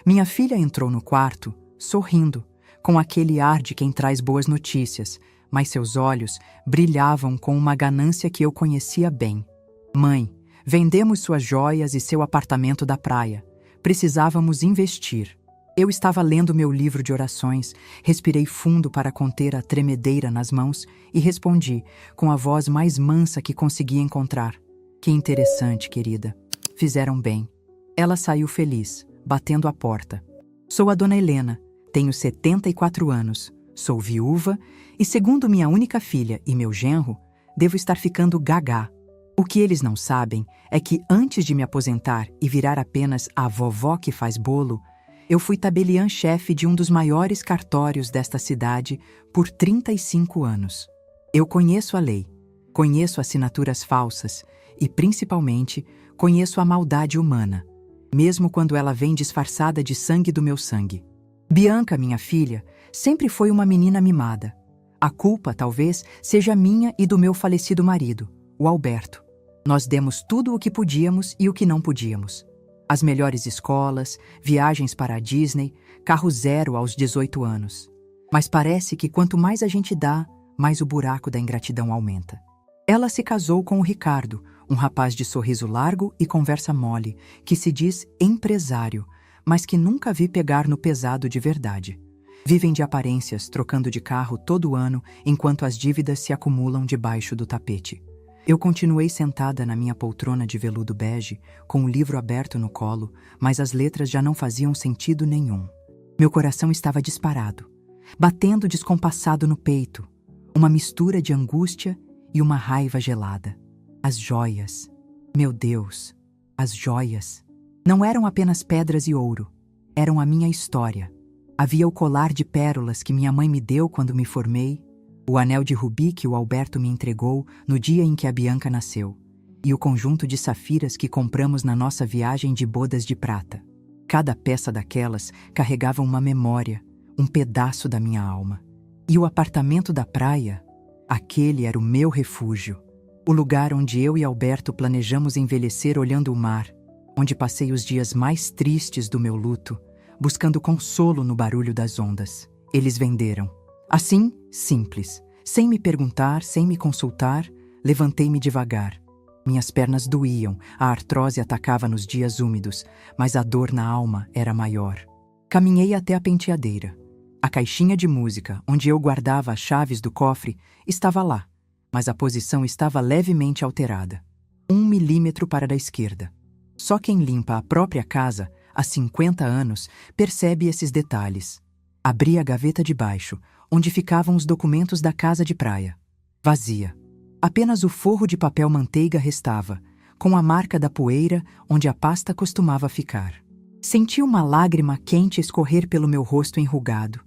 Minha filha entrou no quarto, sorrindo, com aquele ar de quem traz boas notícias, mas seus olhos brilhavam com uma ganância que eu conhecia bem. Mãe, vendemos suas joias e seu apartamento da praia. Precisávamos investir. Eu estava lendo meu livro de orações, respirei fundo para conter a tremedeira nas mãos e respondi, com a voz mais mansa que consegui encontrar. Que interessante, querida. Fizeram bem. Ela saiu feliz, batendo a porta. Sou a dona Helena, tenho 74 anos, sou viúva e, segundo minha única filha e meu genro, devo estar ficando gagá. O que eles não sabem é que antes de me aposentar e virar apenas a vovó que faz bolo, eu fui tabeliã-chefe de um dos maiores cartórios desta cidade por 35 anos. Eu conheço a lei, conheço assinaturas falsas e, principalmente, conheço a maldade humana, mesmo quando ela vem disfarçada de sangue do meu sangue. Bianca, minha filha, sempre foi uma menina mimada. A culpa, talvez, seja minha e do meu falecido marido, o Alberto. Nós demos tudo o que podíamos e o que não podíamos. As melhores escolas, viagens para a Disney, carro zero aos 18 anos. Mas parece que quanto mais a gente dá, mais o buraco da ingratidão aumenta. Ela se casou com o Ricardo, um rapaz de sorriso largo e conversa mole, que se diz empresário, mas que nunca vi pegar no pesado de verdade. Vivem de aparências, trocando de carro todo ano, enquanto as dívidas se acumulam debaixo do tapete. Eu continuei sentada na minha poltrona de veludo bege, com o livro aberto no colo, mas as letras já não faziam sentido nenhum. Meu coração estava disparado, batendo descompassado no peito, uma mistura de angústia e uma raiva gelada. As joias. Meu Deus, as joias. Não eram apenas pedras e ouro, eram a minha história. Havia o colar de pérolas que minha mãe me deu quando me formei, o anel de rubi que o Alberto me entregou no dia em que a Bianca nasceu, e o conjunto de safiras que compramos na nossa viagem de bodas de prata. Cada peça daquelas carregava uma memória, um pedaço da minha alma. E o apartamento da praia, aquele era o meu refúgio, o lugar onde eu e Alberto planejamos envelhecer olhando o mar, onde passei os dias mais tristes do meu luto, buscando consolo no barulho das ondas. Eles venderam. Assim, simples, sem me perguntar, sem me consultar, levantei-me devagar. Minhas pernas doíam, a artrose atacava nos dias úmidos, mas a dor na alma era maior. Caminhei até a penteadeira. A caixinha de música, onde eu guardava as chaves do cofre, estava lá, mas a posição estava levemente alterada. 1 milímetro para a esquerda. Só quem limpa a própria casa, há 50 anos, percebe esses detalhes. Abri a gaveta de baixo, onde ficavam os documentos da casa de praia. Vazia. Apenas o forro de papel manteiga restava, com a marca da poeira onde a pasta costumava ficar. Senti uma lágrima quente escorrer pelo meu rosto enrugado.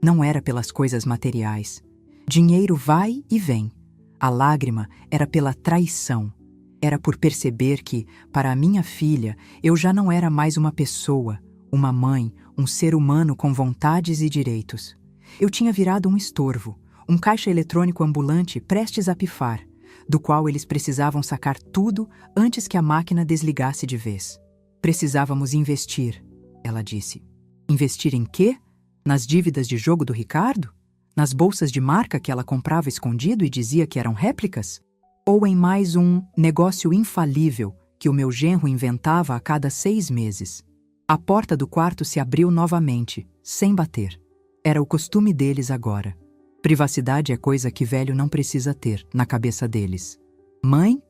Não era pelas coisas materiais. Dinheiro vai e vem. A lágrima era pela traição. Era por perceber que, para a minha filha, eu já não era mais uma pessoa, uma mãe, um ser humano com vontades e direitos. Eu tinha virado um estorvo, um caixa eletrônico ambulante prestes a pifar, do qual eles precisavam sacar tudo antes que a máquina desligasse de vez. Precisávamos investir, ela disse. Investir em quê? Nas dívidas de jogo do Ricardo? Nas bolsas de marca que ela comprava escondido e dizia que eram réplicas? Ou em mais um negócio infalível que o meu genro inventava a cada 6 meses? A porta do quarto se abriu novamente, sem bater. Era o costume deles agora. Privacidade é coisa que velho não precisa ter na cabeça deles. Mãe?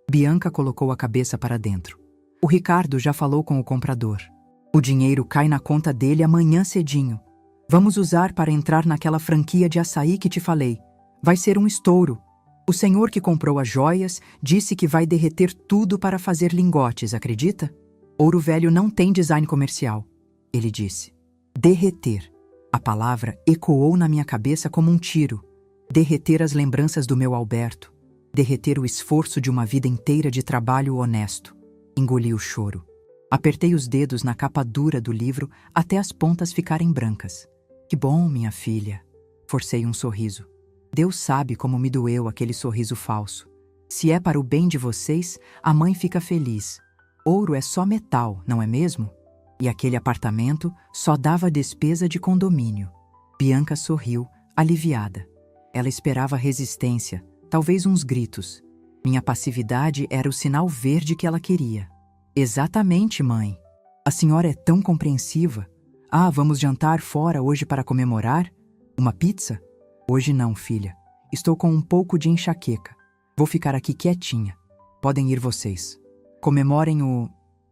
Bianca colocou a cabeça para dentro. O Ricardo já falou com o comprador. O dinheiro cai na conta dele amanhã cedinho. Vamos usar para entrar naquela franquia de açaí que te falei. Vai ser um estouro. O senhor que comprou as joias disse que vai derreter tudo para fazer lingotes, acredita? Ouro velho não tem design comercial, ele disse. Derreter. A palavra ecoou na minha cabeça como um tiro. Derreter as lembranças do meu Alberto. Derreter o esforço de uma vida inteira de trabalho honesto. Engoli o choro. Apertei os dedos na capa dura do livro até as pontas ficarem brancas. Que bom, minha filha. Forcei um sorriso. Deus sabe como me doeu aquele sorriso falso. Se é para o bem de vocês, a mãe fica feliz. Ouro é só metal, não é mesmo? E aquele apartamento só dava despesa de condomínio. Bianca sorriu, aliviada. Ela esperava resistência, talvez uns gritos. Minha passividade era o sinal verde que ela queria. Exatamente, mãe. A senhora é tão compreensiva. Ah, vamos jantar fora hoje para comemorar? Uma pizza? Hoje não, filha. Estou com um pouco de enxaqueca. Vou ficar aqui quietinha. Podem ir vocês. Comemorem o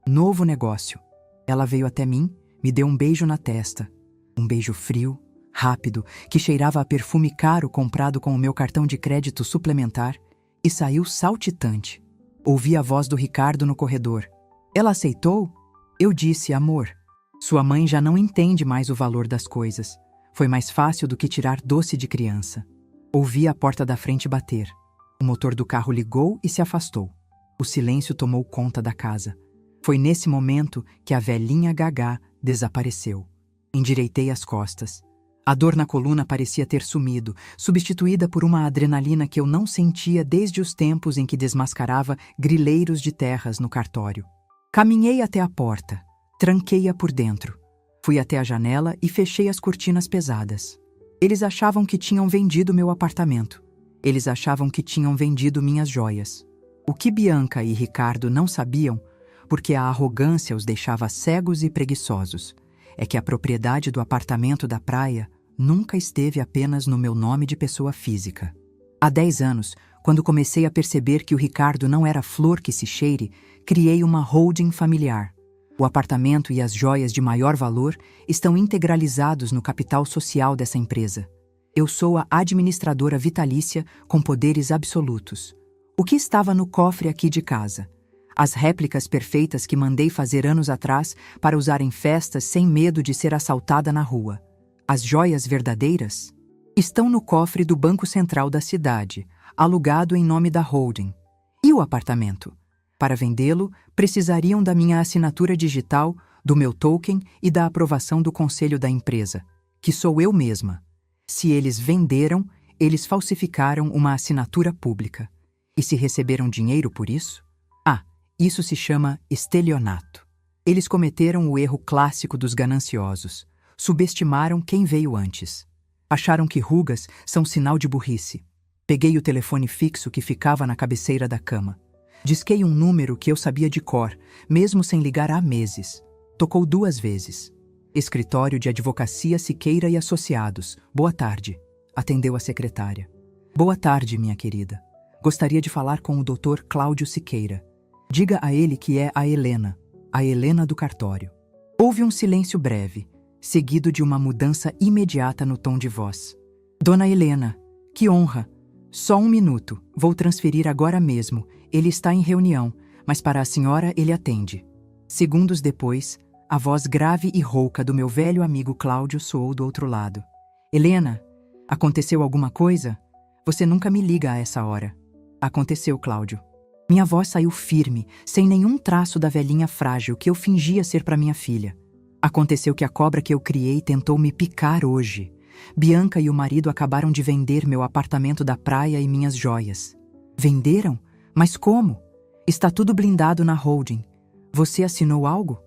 novo negócio. Ela veio até mim, me deu um beijo na testa. Um beijo frio, rápido, que cheirava a perfume caro comprado com o meu cartão de crédito suplementar, e saiu saltitante. Ouvi a voz do Ricardo no corredor. Ela aceitou? Eu disse, amor. Sua mãe já não entende mais o valor das coisas. Foi mais fácil do que tirar doce de criança. Ouvi a porta da frente bater. O motor do carro ligou e se afastou. O silêncio tomou conta da casa. Foi nesse momento que a velhinha Gagá desapareceu. Endireitei as costas. A dor na coluna parecia ter sumido, substituída por uma adrenalina que eu não sentia desde os tempos em que desmascarava grileiros de terras no cartório. Caminhei até a porta. Tranquei-a por dentro. Fui até a janela e fechei as cortinas pesadas. Eles achavam que tinham vendido meu apartamento. Eles achavam que tinham vendido minhas joias. O que Bianca e Ricardo não sabiam, porque a arrogância os deixava cegos e preguiçosos, é que a propriedade do apartamento da praia nunca esteve apenas no meu nome de pessoa física. Há 10 anos, quando comecei a perceber que o Ricardo não era flor que se cheire, criei uma holding familiar. O apartamento e as joias de maior valor estão integralizados no capital social dessa empresa. Eu sou a administradora vitalícia com poderes absolutos. O que estava no cofre aqui de casa? As réplicas perfeitas que mandei fazer anos atrás para usar em festas sem medo de ser assaltada na rua. As joias verdadeiras? Estão no cofre do Banco Central da cidade, alugado em nome da holding. E o apartamento? Para vendê-lo, precisariam da minha assinatura digital, do meu token e da aprovação do conselho da empresa, que sou eu mesma. Se eles venderam, eles falsificaram uma assinatura pública. E se receberam dinheiro por isso? Ah, isso se chama estelionato. Eles cometeram o erro clássico dos gananciosos. Subestimaram quem veio antes. Acharam que rugas são sinal de burrice. Peguei o telefone fixo que ficava na cabeceira da cama. Disquei um número que eu sabia de cor, mesmo sem ligar há meses. Tocou 2 vezes. Escritório de Advocacia Siqueira e Associados. Boa tarde. Atendeu a secretária. Boa tarde, minha querida. Gostaria de falar com o Dr. Cláudio Siqueira. Diga a ele que é a Helena do cartório. Houve um silêncio breve, seguido de uma mudança imediata no tom de voz. Dona Helena, que honra! Só 1 minuto, vou transferir agora mesmo. Ele está em reunião, mas para a senhora ele atende. Segundos depois, a voz grave e rouca do meu velho amigo Cláudio soou do outro lado. Helena, aconteceu alguma coisa? Você nunca me liga a essa hora. Aconteceu, Cláudio. Minha voz saiu firme, sem nenhum traço da velhinha frágil que eu fingia ser para minha filha. Aconteceu que a cobra que eu criei tentou me picar hoje. Bianca e o marido acabaram de vender meu apartamento da praia e minhas joias. Venderam? Mas como? Está tudo blindado na holding. Você assinou algo?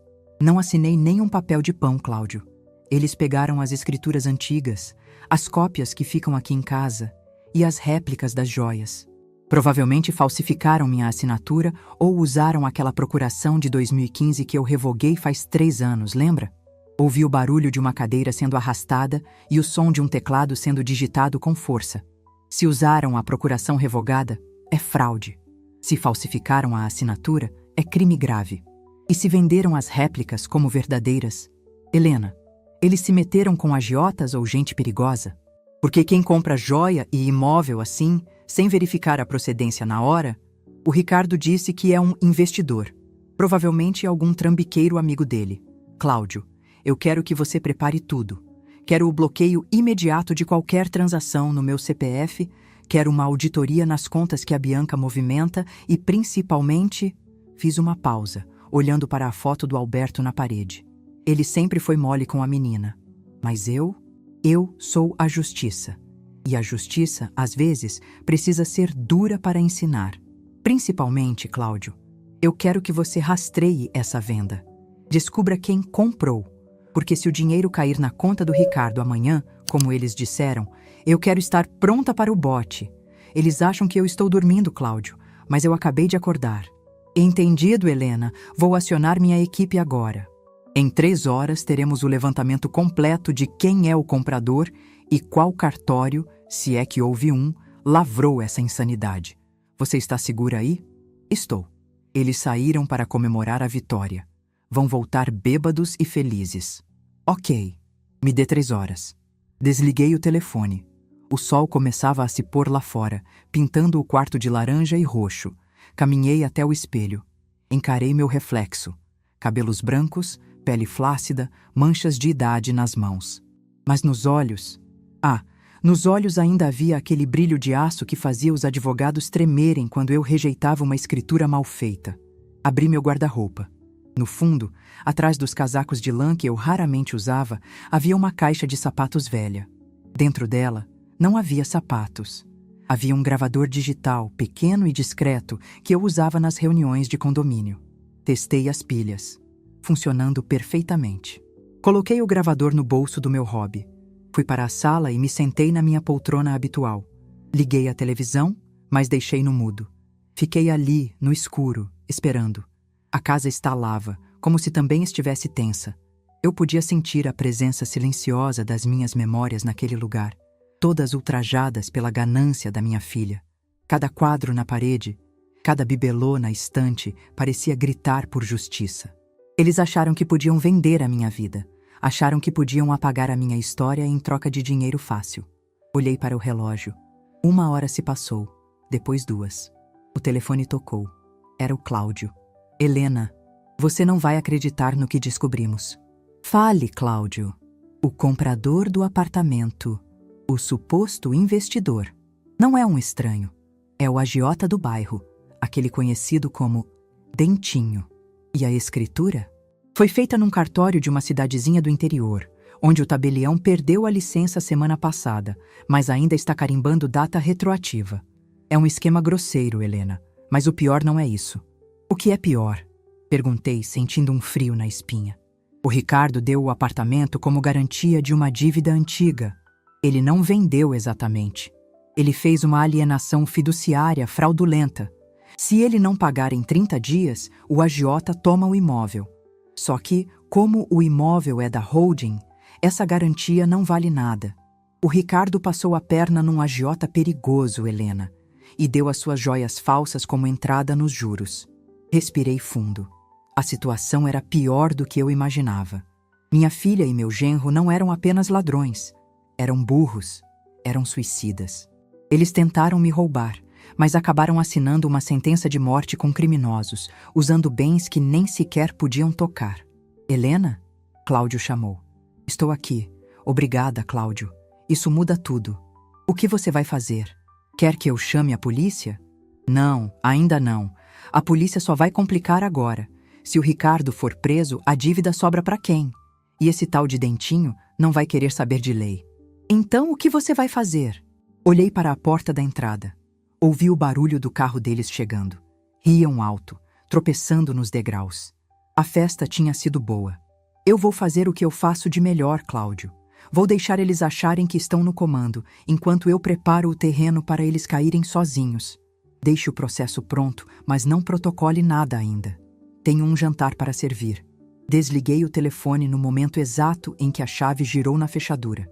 Não assinei nem um papel de pão, Cláudio. Eles pegaram as escrituras antigas, as cópias que ficam aqui em casa e as réplicas das joias. Provavelmente falsificaram minha assinatura ou usaram aquela procuração de 2015 que eu revoguei faz 3 anos, lembra? Ouvi o barulho de uma cadeira sendo arrastada e o som de um teclado sendo digitado com força. Se usaram a procuração revogada, é fraude. Se falsificaram a assinatura, é crime grave. E se venderam as réplicas como verdadeiras? Helena, eles se meteram com agiotas ou gente perigosa? Porque quem compra joia e imóvel assim, sem verificar a procedência na hora, o Ricardo disse que é um investidor. Provavelmente algum trambiqueiro amigo dele. Cláudio, eu quero que você prepare tudo. Quero o bloqueio imediato de qualquer transação no meu CPF, quero uma auditoria nas contas que a Bianca movimenta e, principalmente, fiz uma pausa, olhando para a foto do Alberto na parede. Ele sempre foi mole com a menina. Mas eu sou a justiça. E a justiça, às vezes, precisa ser dura para ensinar. Principalmente, Cláudio, eu quero que você rastreie essa venda. Descubra quem comprou, porque se o dinheiro cair na conta do Ricardo amanhã, como eles disseram, eu quero estar pronta para o bote. Eles acham que eu estou dormindo, Cláudio, mas eu acabei de acordar. Entendido, Helena. Vou acionar minha equipe agora. Em 3 horas teremos o levantamento completo de quem é o comprador e qual cartório, se é que houve um, lavrou essa insanidade. Você está segura aí? Estou. Eles saíram para comemorar a vitória. Vão voltar bêbados e felizes. Ok. Me dê 3 horas. Desliguei o telefone. O sol começava a se pôr lá fora, pintando o quarto de laranja e roxo. Caminhei até o espelho. Encarei meu reflexo. Cabelos brancos, pele flácida, manchas de idade nas mãos. Mas nos olhos... nos olhos ainda havia aquele brilho de aço que fazia os advogados tremerem quando eu rejeitava uma escritura mal feita. Abri meu guarda-roupa. No fundo, atrás dos casacos de lã que eu raramente usava, havia uma caixa de sapatos velha. Dentro dela, não havia sapatos. Havia um gravador digital, pequeno e discreto, que eu usava nas reuniões de condomínio. Testei as pilhas, funcionando perfeitamente. Coloquei o gravador no bolso do meu hobby. Fui para a sala e me sentei na minha poltrona habitual. Liguei a televisão, mas deixei no mudo. Fiquei ali, no escuro, esperando. A casa estalava, como se também estivesse tensa. Eu podia sentir a presença silenciosa das minhas memórias naquele lugar, todas ultrajadas pela ganância da minha filha. Cada quadro na parede, cada bibelô na estante parecia gritar por justiça. Eles acharam que podiam vender a minha vida. Acharam que podiam apagar a minha história em troca de dinheiro fácil. Olhei para o relógio. 1 hora se passou, depois 2. O telefone tocou. Era o Cláudio. Helena, você não vai acreditar no que descobrimos. Fale, Cláudio. O comprador do apartamento, o suposto investidor, não é um estranho. É o agiota do bairro, aquele conhecido como Dentinho. E a escritura? Foi feita num cartório de uma cidadezinha do interior, onde o tabelião perdeu a licença semana passada, mas ainda está carimbando data retroativa. É um esquema grosseiro, Helena, mas o pior não é isso. O que é pior? Perguntei, sentindo um frio na espinha. O Ricardo deu o apartamento como garantia de uma dívida antiga. Ele não vendeu exatamente. Ele fez uma alienação fiduciária fraudulenta. Se ele não pagar em 30 dias, o agiota toma o imóvel. Só que, como o imóvel é da holding, essa garantia não vale nada. O Ricardo passou a perna num agiota perigoso, Helena, e deu as suas joias falsas como entrada nos juros. Respirei fundo. A situação era pior do que eu imaginava. Minha filha e meu genro não eram apenas ladrões. Eram burros. Eram suicidas. Eles tentaram me roubar, mas acabaram assinando uma sentença de morte com criminosos, usando bens que nem sequer podiam tocar. Helena? Cláudio chamou. Estou aqui. Obrigada, Cláudio. Isso muda tudo. O que você vai fazer? Quer que eu chame a polícia? Não, ainda não. A polícia só vai complicar agora. Se o Ricardo for preso, a dívida sobra para quem? E esse tal de Dentinho não vai querer saber de lei. Então, o que você vai fazer? Olhei para a porta da entrada. Ouvi o barulho do carro deles chegando. Riam alto, tropeçando nos degraus. A festa tinha sido boa. Eu vou fazer o que eu faço de melhor, Cláudio. Vou deixar eles acharem que estão no comando, enquanto eu preparo o terreno para eles caírem sozinhos. Deixe o processo pronto, mas não protocole nada ainda. Tenho um jantar para servir. Desliguei o telefone no momento exato em que a chave girou na fechadura.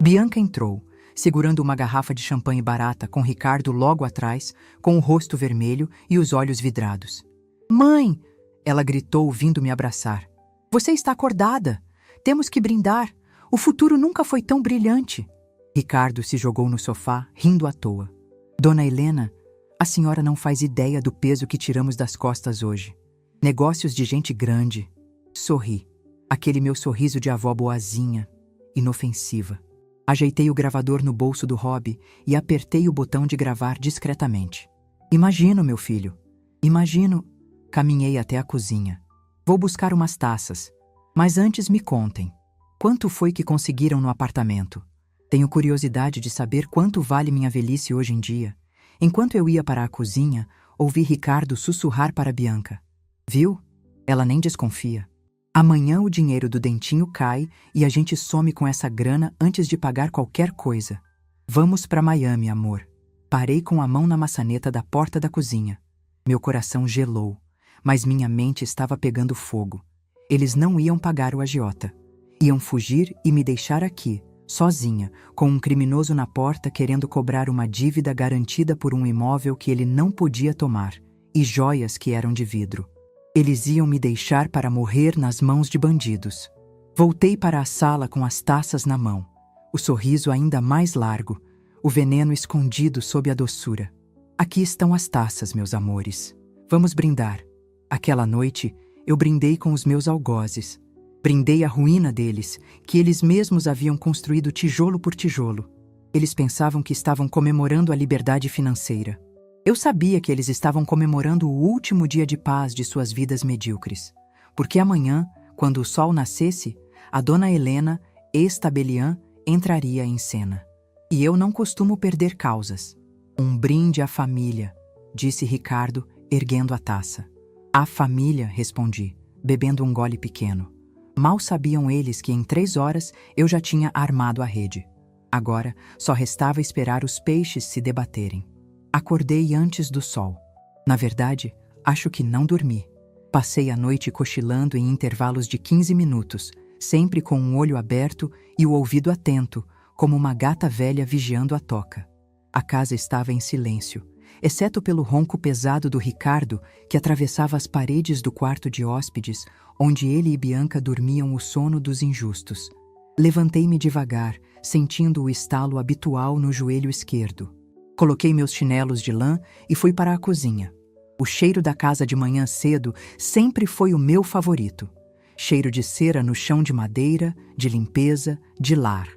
Bianca entrou, segurando uma garrafa de champanhe barata com Ricardo logo atrás, com o rosto vermelho e os olhos vidrados. Mãe! Ela gritou, vindo me abraçar. Você está acordada! Temos que brindar! O futuro nunca foi tão brilhante! Ricardo se jogou no sofá, rindo à toa. Dona Helena, a senhora não faz ideia do peso que tiramos das costas hoje. Negócios de gente grande. Sorri. Aquele meu sorriso de avó boazinha, inofensiva. Ajeitei o gravador no bolso do hobby e apertei o botão de gravar discretamente. Imagino, meu filho. Imagino. Caminhei até a cozinha. Vou buscar umas taças. Mas antes me contem. Quanto foi que conseguiram no apartamento? Tenho curiosidade de saber quanto vale minha velhice hoje em dia. Enquanto eu ia para a cozinha, ouvi Ricardo sussurrar para Bianca. Viu? Ela nem desconfia. Amanhã o dinheiro do dentinho cai e a gente some com essa grana antes de pagar qualquer coisa. Vamos para Miami, amor. Parei com a mão na maçaneta da porta da cozinha. Meu coração gelou, mas minha mente estava pegando fogo. Eles não iam pagar o agiota. Iam fugir e me deixar aqui, sozinha, com um criminoso na porta querendo cobrar uma dívida garantida por um imóvel que ele não podia tomar, e joias que eram de vidro. Eles iam me deixar para morrer nas mãos de bandidos. Voltei para a sala com as taças na mão, o sorriso ainda mais largo, o veneno escondido sob a doçura. Aqui estão as taças, meus amores. Vamos brindar. Aquela noite, eu brindei com os meus algozes. Brindei a ruína deles, que eles mesmos haviam construído tijolo por tijolo. Eles pensavam que estavam comemorando a liberdade financeira. Eu sabia que eles estavam comemorando o último dia de paz de suas vidas medíocres, porque amanhã, quando o sol nascesse, a dona Helena, ex-tabeliã, entraria em cena. E eu não costumo perder causas. Um brinde à família, disse Ricardo, erguendo a taça. À família, respondi, bebendo um gole pequeno. Mal sabiam eles que em 3 horas eu já tinha armado a rede. Agora, só restava esperar os peixes se debaterem. Acordei antes do sol. Na verdade, acho que não dormi. Passei a noite cochilando em intervalos de 15 minutos, sempre com um olho aberto e o ouvido atento, como uma gata velha vigiando a toca. A casa estava em silêncio, exceto pelo ronco pesado do Ricardo, que atravessava as paredes do quarto de hóspedes, onde ele e Bianca dormiam o sono dos injustos. Levantei-me devagar, sentindo o estalo habitual no joelho esquerdo. Coloquei meus chinelos de lã e fui para a cozinha. O cheiro da casa de manhã cedo sempre foi o meu favorito. Cheiro de cera no chão de madeira, de limpeza, de lar.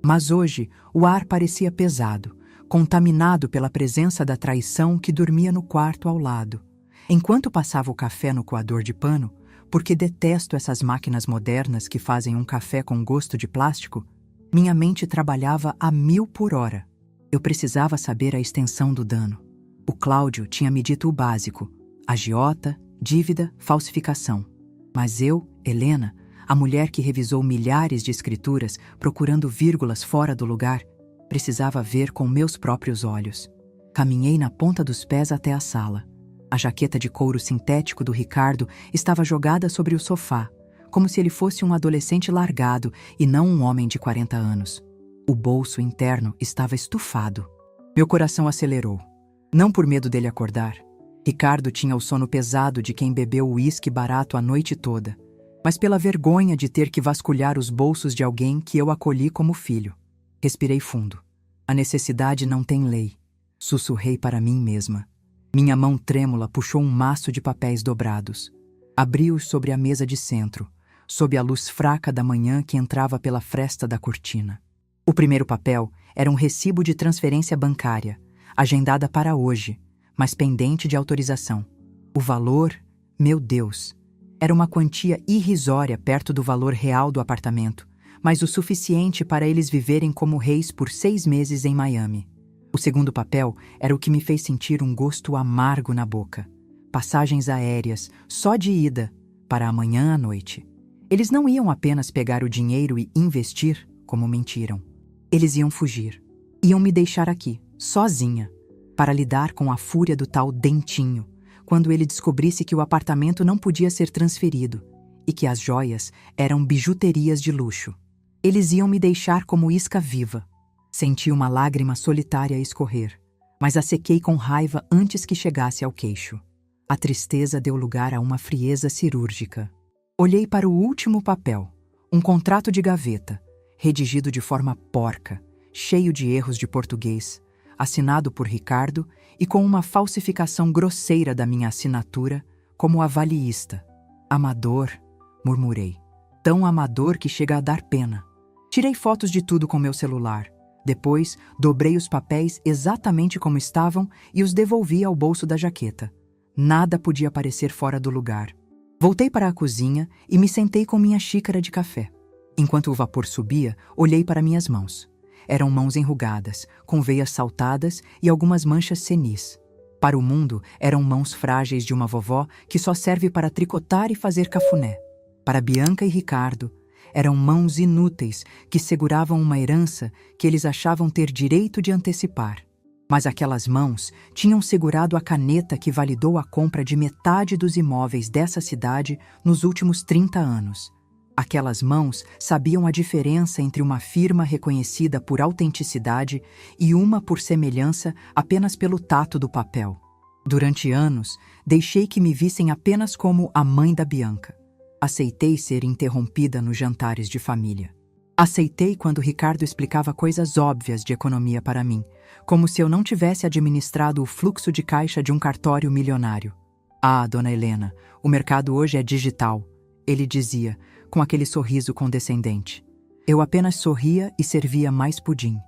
Mas hoje o ar parecia pesado, contaminado pela presença da traição que dormia no quarto ao lado. Enquanto passava o café no coador de pano, porque detesto essas máquinas modernas que fazem um café com gosto de plástico, minha mente trabalhava a 1000 por hora. Eu precisava saber a extensão do dano. O Cláudio tinha me dito o básico: agiota, dívida, falsificação. Mas eu, Helena, a mulher que revisou milhares de escrituras procurando vírgulas fora do lugar, precisava ver com meus próprios olhos. Caminhei na ponta dos pés até a sala. A jaqueta de couro sintético do Ricardo estava jogada sobre o sofá, como se ele fosse um adolescente largado e não um homem de 40 anos. O bolso interno estava estufado. Meu coração acelerou. Não por medo dele acordar. Ricardo tinha o sono pesado de quem bebeu uísque barato a noite toda, mas pela vergonha de ter que vasculhar os bolsos de alguém que eu acolhi como filho. Respirei fundo. A necessidade não tem lei. Sussurrei para mim mesma. Minha mão trêmula puxou um maço de papéis dobrados. Abri-os sobre a mesa de centro, sob a luz fraca da manhã que entrava pela fresta da cortina. O primeiro papel era um recibo de transferência bancária, agendada para hoje, mas pendente de autorização. O valor, meu Deus, era uma quantia irrisória perto do valor real do apartamento, mas o suficiente para eles viverem como reis por 6 meses em Miami. O segundo papel era o que me fez sentir um gosto amargo na boca. Passagens aéreas, só de ida, para amanhã à noite. Eles não iam apenas pegar o dinheiro e investir, como mentiram. Eles iam fugir. Iam me deixar aqui, sozinha, para lidar com a fúria do tal Dentinho, quando ele descobrisse que o apartamento não podia ser transferido e que as joias eram bijuterias de luxo. Eles iam me deixar como isca viva. Senti uma lágrima solitária escorrer, mas a sequei com raiva antes que chegasse ao queixo. A tristeza deu lugar a uma frieza cirúrgica. Olhei para o último papel, um contrato de gaveta, redigido de forma porca, cheio de erros de português, assinado por Ricardo e com uma falsificação grosseira da minha assinatura como avalista. Amador, murmurei. Tão amador que chega a dar pena. Tirei fotos de tudo com meu celular. Depois, dobrei os papéis exatamente como estavam e os devolvi ao bolso da jaqueta. Nada podia parecer fora do lugar. Voltei para a cozinha e me sentei com minha xícara de café. Enquanto o vapor subia, olhei para minhas mãos. Eram mãos enrugadas, com veias saltadas e algumas manchas senis. Para o mundo, eram mãos frágeis de uma vovó que só serve para tricotar e fazer cafuné. Para Bianca e Ricardo, eram mãos inúteis que seguravam uma herança que eles achavam ter direito de antecipar. Mas aquelas mãos tinham segurado a caneta que validou a compra de metade dos imóveis dessa cidade nos últimos 30 anos. Aquelas mãos sabiam a diferença entre uma firma reconhecida por autenticidade e uma por semelhança apenas pelo tato do papel. Durante anos, deixei que me vissem apenas como a mãe da Bianca. Aceitei ser interrompida nos jantares de família. Aceitei quando Ricardo explicava coisas óbvias de economia para mim, como se eu não tivesse administrado o fluxo de caixa de um cartório milionário. Ah, dona Helena, o mercado hoje é digital, ele dizia, com aquele sorriso condescendente. Eu apenas sorria e servia mais pudim.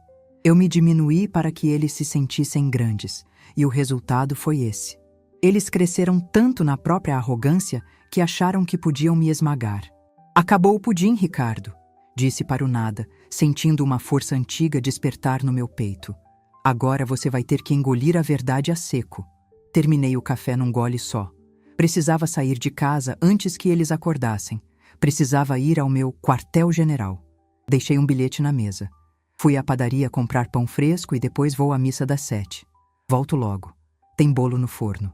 Eu me diminuí para que eles se sentissem grandes, e o resultado foi esse. Eles cresceram tanto na própria arrogância que acharam que podiam me esmagar. Acabou o pudim, Ricardo, disse para o nada, sentindo uma força antiga despertar no meu peito. Agora você vai ter que engolir a verdade a seco. Terminei o café num gole só. Precisava sair de casa antes que eles acordassem. Precisava ir ao meu quartel-general. Deixei um bilhete na mesa. Fui à padaria comprar pão fresco e depois vou à missa das 7. Volto logo. Tem bolo no forno.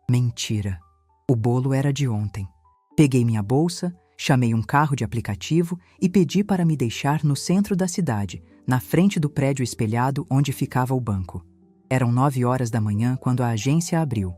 Mentira. O bolo era de ontem. Peguei minha bolsa, chamei um carro de aplicativo e pedi para me deixar no centro da cidade, na frente do prédio espelhado onde ficava o banco. Eram 9 horas da manhã quando a agência abriu.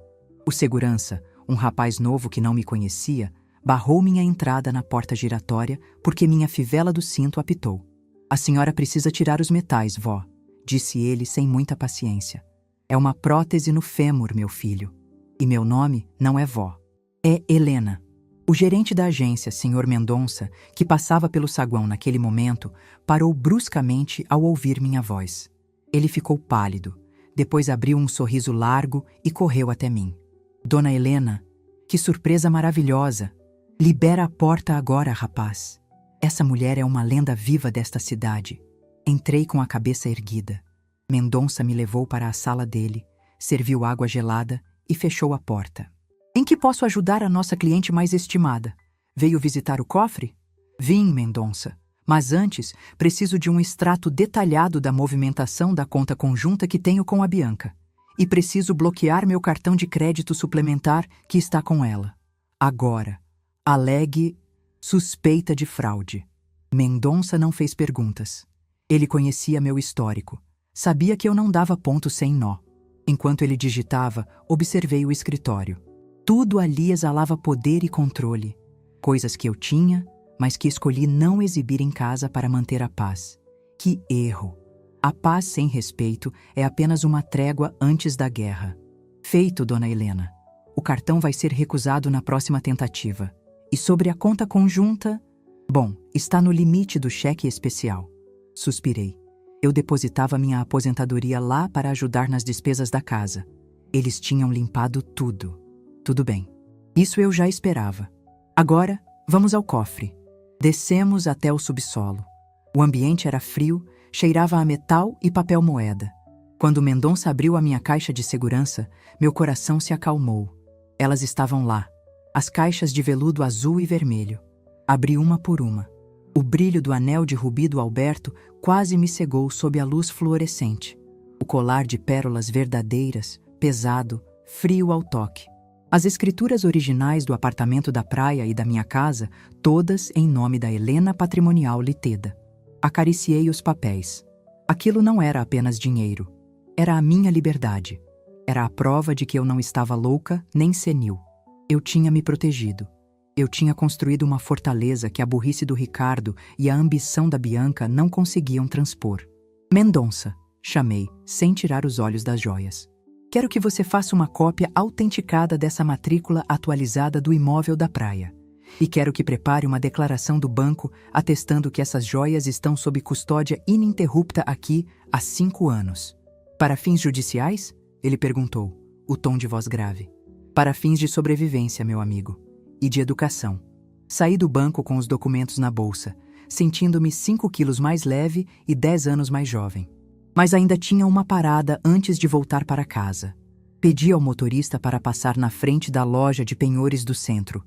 O segurança, um rapaz novo que não me conhecia, barrou minha entrada na porta giratória porque minha fivela do cinto apitou. A senhora precisa tirar os metais, vó, disse ele sem muita paciência. É uma prótese no fêmur, meu filho. E meu nome não é vó. É Helena. O gerente da agência, Sr. Mendonça, que passava pelo saguão naquele momento, parou bruscamente ao ouvir minha voz. Ele ficou pálido, depois abriu um sorriso largo e correu até mim. Dona Helena, que surpresa maravilhosa! Libera a porta agora, rapaz. Essa mulher é uma lenda viva desta cidade. Entrei com a cabeça erguida. Mendonça me levou para a sala dele, serviu água gelada e fechou a porta. Em que posso ajudar a nossa cliente mais estimada? Veio visitar o cofre? Vim, Mendonça. Mas antes, preciso de um extrato detalhado da movimentação da conta conjunta que tenho com a Bianca. E preciso bloquear meu cartão de crédito suplementar que está com ela. Agora. Alegue suspeita de fraude. Mendonça não fez perguntas. Ele conhecia meu histórico. Sabia que eu não dava ponto sem nó. Enquanto ele digitava, observei o escritório. Tudo ali exalava poder e controle. Coisas que eu tinha, mas que escolhi não exibir em casa para manter a paz. Que erro! A paz sem respeito é apenas uma trégua antes da guerra. Feito, dona Helena. O cartão vai ser recusado na próxima tentativa. E sobre a conta conjunta? Bom, está no limite do cheque especial. Suspirei. Eu depositava minha aposentadoria lá para ajudar nas despesas da casa. Eles tinham limpado tudo. Tudo bem. Isso eu já esperava. Agora, vamos ao cofre. Descemos até o subsolo. O ambiente era frio, cheirava a metal e papel moeda. Quando Mendonça abriu a minha caixa de segurança, meu coração se acalmou. Elas estavam lá. As caixas de veludo azul e vermelho. Abri uma por uma. O brilho do anel de rubi do Alberto quase me cegou sob a luz fluorescente. O colar de pérolas verdadeiras, pesado, frio ao toque. As escrituras originais do apartamento da praia e da minha casa, todas em nome da Helena Patrimonial Liteda. Acariciei os papéis. Aquilo não era apenas dinheiro. Era a minha liberdade. Era a prova de que eu não estava louca nem senil. Eu tinha me protegido. Eu tinha construído uma fortaleza que a burrice do Ricardo e a ambição da Bianca não conseguiam transpor. Mendonça, chamei, sem tirar os olhos das joias. Quero que você faça uma cópia autenticada dessa matrícula atualizada do imóvel da praia. E quero que prepare uma declaração do banco atestando que essas joias estão sob custódia ininterrupta aqui há 5 anos. Para fins judiciais? Ele perguntou, o tom de voz grave. Para fins de sobrevivência, meu amigo. E de educação. Saí do banco com os documentos na bolsa, sentindo-me 5 quilos mais leve e 10 anos mais jovem. Mas ainda tinha uma parada antes de voltar para casa. Pedi ao motorista para passar na frente da loja de penhores do centro.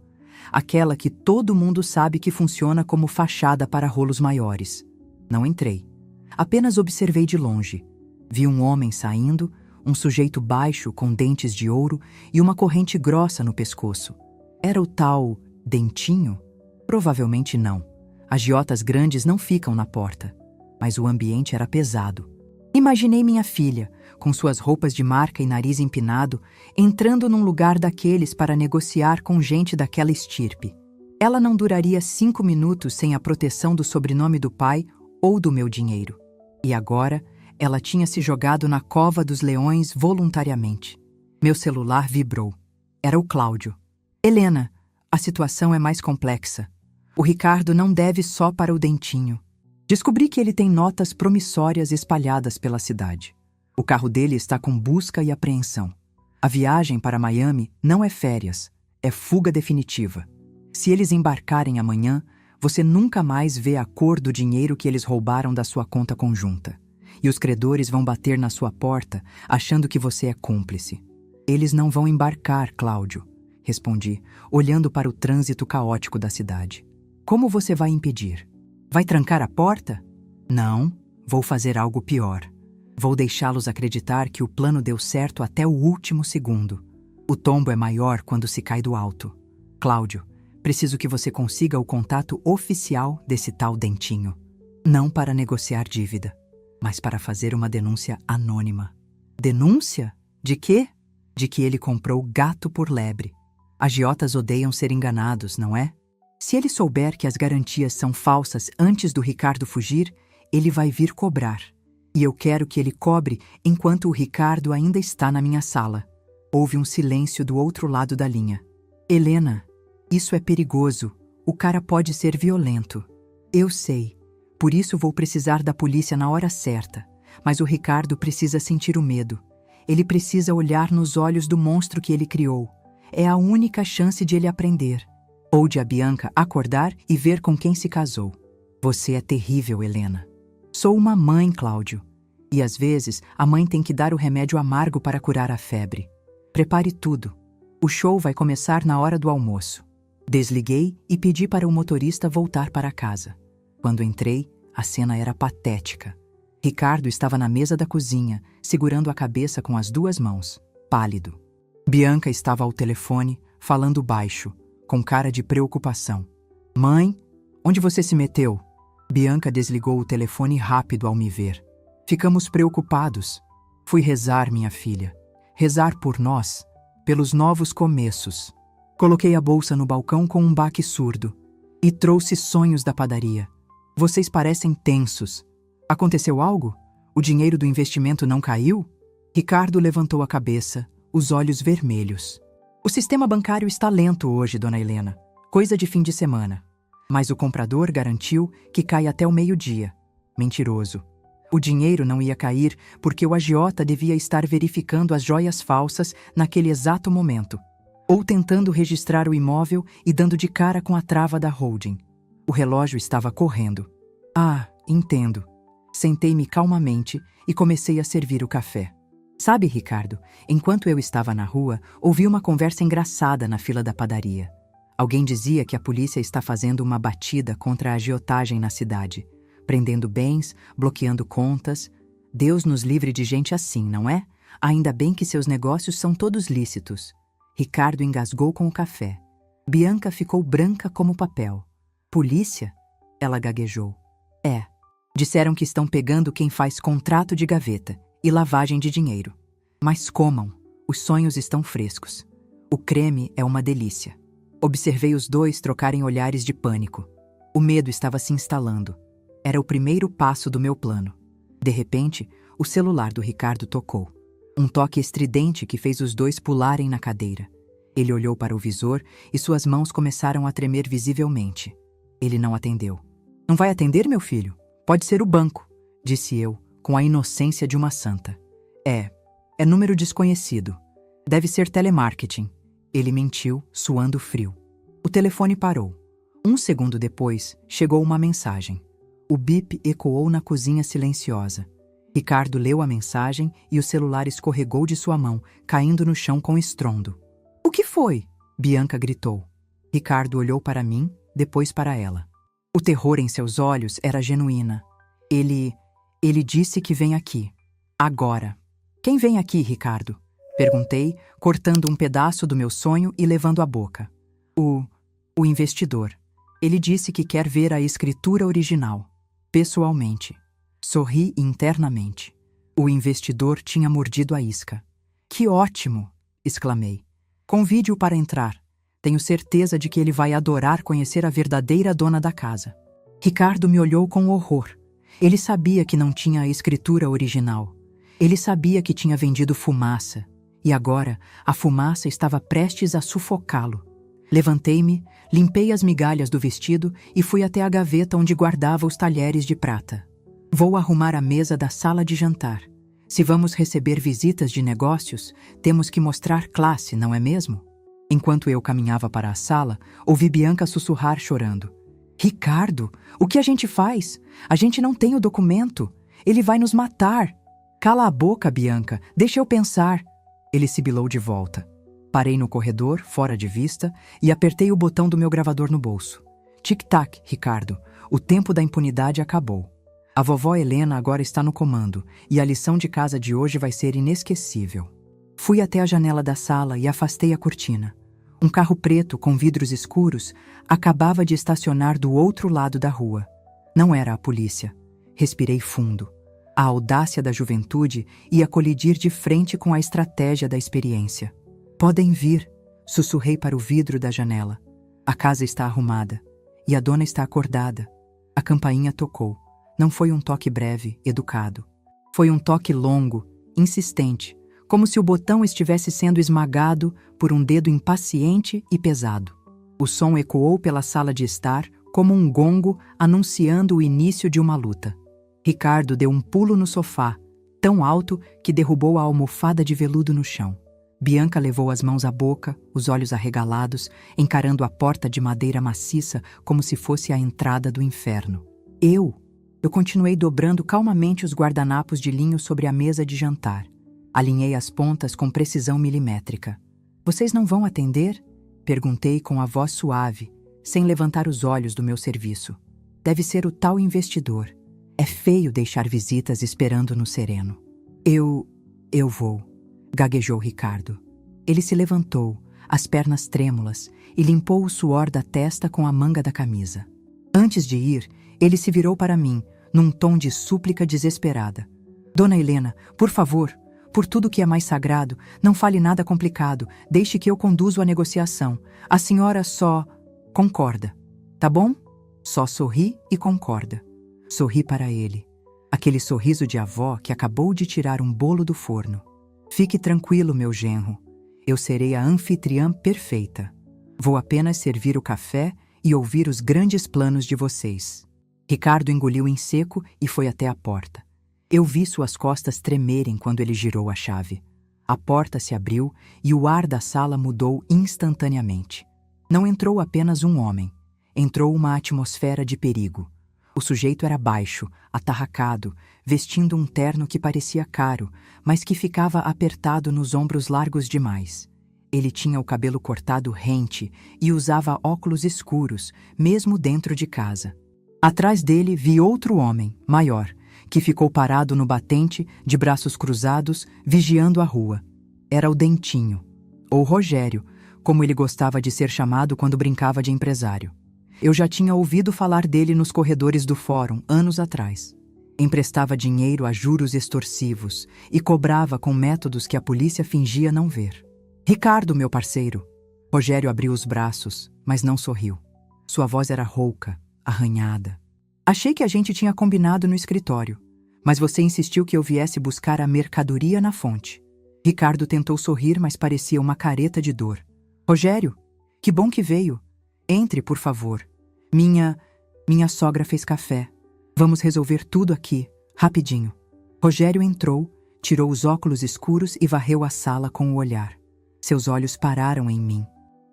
aquela que todo mundo sabe que funciona como fachada para rolos maiores. Não entrei. Apenas observei de longe. Vi um homem saindo, um sujeito baixo com dentes de ouro e uma corrente grossa no pescoço. Era o tal Dentinho? Provavelmente não. Agiotas grandes não ficam na porta. Mas o ambiente era pesado. Imaginei minha filha, com suas roupas de marca e nariz empinado, entrando num lugar daqueles para negociar com gente daquela estirpe. Ela não duraria 5 minutos sem a proteção do sobrenome do pai ou do meu dinheiro. E agora, ela tinha se jogado na cova dos leões voluntariamente. Meu celular vibrou. Era o Cláudio. Helena, a situação é mais complexa. O Ricardo não deve só para o Dentinho. Descobri que ele tem notas promissórias espalhadas pela cidade. O carro dele está com busca e apreensão. A viagem para Miami não é férias, é fuga definitiva. Se eles embarcarem amanhã, você nunca mais vê a cor do dinheiro que eles roubaram da sua conta conjunta. E os credores vão bater na sua porta, achando que você é cúmplice. Eles não vão embarcar, Cláudio, respondi, olhando para o trânsito caótico da cidade. Como você vai impedir? Vai trancar a porta? Não, vou fazer algo pior. Vou deixá-los acreditar que o plano deu certo até o último segundo. O tombo é maior quando se cai do alto. Cláudio, preciso que você consiga o contato oficial desse tal Dentinho. Não para negociar dívida, mas para fazer uma denúncia anônima. Denúncia? De quê? De que ele comprou gato por lebre. Agiotas odeiam ser enganados, não é? Se ele souber que as garantias são falsas antes do Ricardo fugir, ele vai vir cobrar. E eu quero que ele cobre enquanto o Ricardo ainda está na minha sala. Houve um silêncio do outro lado da linha. Helena, isso é perigoso. O cara pode ser violento. Eu sei. Por isso vou precisar da polícia na hora certa. Mas o Ricardo precisa sentir o medo. Ele precisa olhar nos olhos do monstro que ele criou. É a única chance de ele aprender. Ou de a Bianca acordar e ver com quem se casou. Você é terrível, Helena. Sou uma mãe, Cláudio. E às vezes a mãe tem que dar o remédio amargo para curar a febre. Prepare tudo. O show vai começar na hora do almoço. Desliguei e pedi para o motorista voltar para casa. Quando entrei, a cena era patética. Ricardo estava na mesa da cozinha, segurando a cabeça com as 2 mãos, pálido. Bianca estava ao telefone, falando baixo, com cara de preocupação. Mãe, onde você se meteu? Bianca desligou o telefone rápido ao me ver. Ficamos preocupados. Fui rezar, minha filha. Rezar por nós, pelos novos começos. Coloquei a bolsa no balcão com um baque surdo. E trouxe sonhos da padaria. Vocês parecem tensos. Aconteceu algo? O dinheiro do investimento não caiu? Ricardo levantou a cabeça, os olhos vermelhos. O sistema bancário está lento hoje, dona Helena. Coisa de fim de semana. Mas o comprador garantiu que cai até o meio-dia. Mentiroso. O dinheiro não ia cair porque o agiota devia estar verificando as joias falsas naquele exato momento. Ou tentando registrar o imóvel e dando de cara com a trava da holding. O relógio estava correndo. Ah, entendo. Sentei-me calmamente e comecei a servir o café. Sabe, Ricardo, enquanto eu estava na rua, ouvi uma conversa engraçada na fila da padaria. Alguém dizia que a polícia está fazendo uma batida contra a agiotagem na cidade, prendendo bens, bloqueando contas. Deus nos livre de gente assim, não é? Ainda bem que seus negócios são todos lícitos. Ricardo engasgou com o café. Bianca ficou branca como papel. Polícia? Ela gaguejou. É. Disseram que estão pegando quem faz contrato de gaveta e lavagem de dinheiro. Mas comam, os sonhos estão frescos. O creme é uma delícia. Observei os 2 trocarem olhares de pânico. O medo estava se instalando. Era o primeiro passo do meu plano. De repente, o celular do Ricardo tocou. Um toque estridente que fez os 2 pularem na cadeira. Ele olhou para o visor e suas mãos começaram a tremer visivelmente. Ele não atendeu. Não vai atender, meu filho? Pode ser o banco, disse eu, com a inocência de uma santa. É número desconhecido. Deve ser telemarketing. Ele mentiu, suando frio. O telefone parou. 1 segundo depois, chegou uma mensagem. O bip ecoou na cozinha silenciosa. Ricardo leu a mensagem e o celular escorregou de sua mão, caindo no chão com estrondo. O que foi? Bianca gritou. Ricardo olhou para mim, depois para ela. O terror em seus olhos era genuína. Ele disse que vem aqui. Agora. Quem vem aqui, Ricardo? Perguntei, cortando um pedaço do meu sonho e levando à boca. O investidor. Ele disse que quer ver a escritura original. Pessoalmente. Sorri internamente. O investidor tinha mordido a isca. Que ótimo! Exclamei. Convide-o para entrar. Tenho certeza de que ele vai adorar conhecer a verdadeira dona da casa. Ricardo me olhou com horror. Ele sabia que não tinha a escritura original. Ele sabia que tinha vendido fumaça. E agora, a fumaça estava prestes a sufocá-lo. Levantei-me, limpei as migalhas do vestido e fui até a gaveta onde guardava os talheres de prata. Vou arrumar a mesa da sala de jantar. Se vamos receber visitas de negócios, temos que mostrar classe, não é mesmo? Enquanto eu caminhava para a sala, ouvi Bianca sussurrar chorando. Ricardo, o que a gente faz? A gente não tem o documento. Ele vai nos matar. Cala a boca, Bianca. Deixa eu pensar. Ele sibilou de volta. Parei no corredor, fora de vista, e apertei o botão do meu gravador no bolso. Tic-tac, Ricardo. O tempo da impunidade acabou. A vovó Helena agora está no comando, e a lição de casa de hoje vai ser inesquecível. Fui até a janela da sala e afastei a cortina. Um carro preto com vidros escuros acabava de estacionar do outro lado da rua. Não era a polícia. Respirei fundo. A audácia da juventude ia colidir de frente com a estratégia da experiência. Podem vir, sussurrei para o vidro da janela. A casa está arrumada. E a dona está acordada. A campainha tocou. Não foi um toque breve, educado. Foi um toque longo, insistente, como se o botão estivesse sendo esmagado por um dedo impaciente e pesado. O som ecoou pela sala de estar como um gongo anunciando o início de uma luta. Ricardo deu um pulo no sofá, tão alto que derrubou a almofada de veludo no chão. Bianca levou as mãos à boca, os olhos arregalados, encarando a porta de madeira maciça como se fosse a entrada do inferno. Eu continuei dobrando calmamente os guardanapos de linho sobre a mesa de jantar. Alinhei as pontas com precisão milimétrica. Vocês não vão atender? Perguntei com a voz suave, sem levantar os olhos do meu serviço. Deve ser o tal investidor. É feio deixar visitas esperando no sereno. Eu vou, gaguejou Ricardo. Ele se levantou, as pernas trêmulas, e limpou o suor da testa com a manga da camisa. Antes de ir, ele se virou para mim, num tom de súplica desesperada. Dona Helena, por favor, por tudo que é mais sagrado, não fale nada complicado, deixe que eu conduzo a negociação. A senhora só concorda, tá bom? Só sorri e concorda. Sorri para ele. Aquele sorriso de avó que acabou de tirar um bolo do forno. Fique tranquilo, meu genro. Eu serei a anfitriã perfeita. Vou apenas servir o café e ouvir os grandes planos de vocês. Ricardo engoliu em seco e foi até a porta. Eu vi suas costas tremerem quando ele girou a chave. A porta se abriu e o ar da sala mudou instantaneamente. Não entrou apenas um homem. Entrou uma atmosfera de perigo. O sujeito era baixo, atarracado, vestindo um terno que parecia caro, mas que ficava apertado nos ombros largos demais. Ele tinha o cabelo cortado rente e usava óculos escuros, mesmo dentro de casa. Atrás dele vi outro homem, maior, que ficou parado no batente, de braços cruzados, vigiando a rua. Era o Dentinho, ou Rogério, como ele gostava de ser chamado quando brincava de empresário. Eu já tinha ouvido falar dele nos corredores do fórum, anos atrás. Emprestava dinheiro a juros extorsivos e cobrava com métodos que a polícia fingia não ver. Ricardo, meu parceiro. Rogério abriu os braços, mas não sorriu. Sua voz era rouca, arranhada. Achei que a gente tinha combinado no escritório, mas você insistiu que eu viesse buscar a mercadoria na fonte. Ricardo tentou sorrir, mas parecia uma careta de dor. Rogério, que bom que veio. Entre, por favor. Minha sogra fez café. Vamos resolver tudo aqui, rapidinho. Rogério entrou, tirou os óculos escuros e varreu a sala com o olhar. Seus olhos pararam em mim.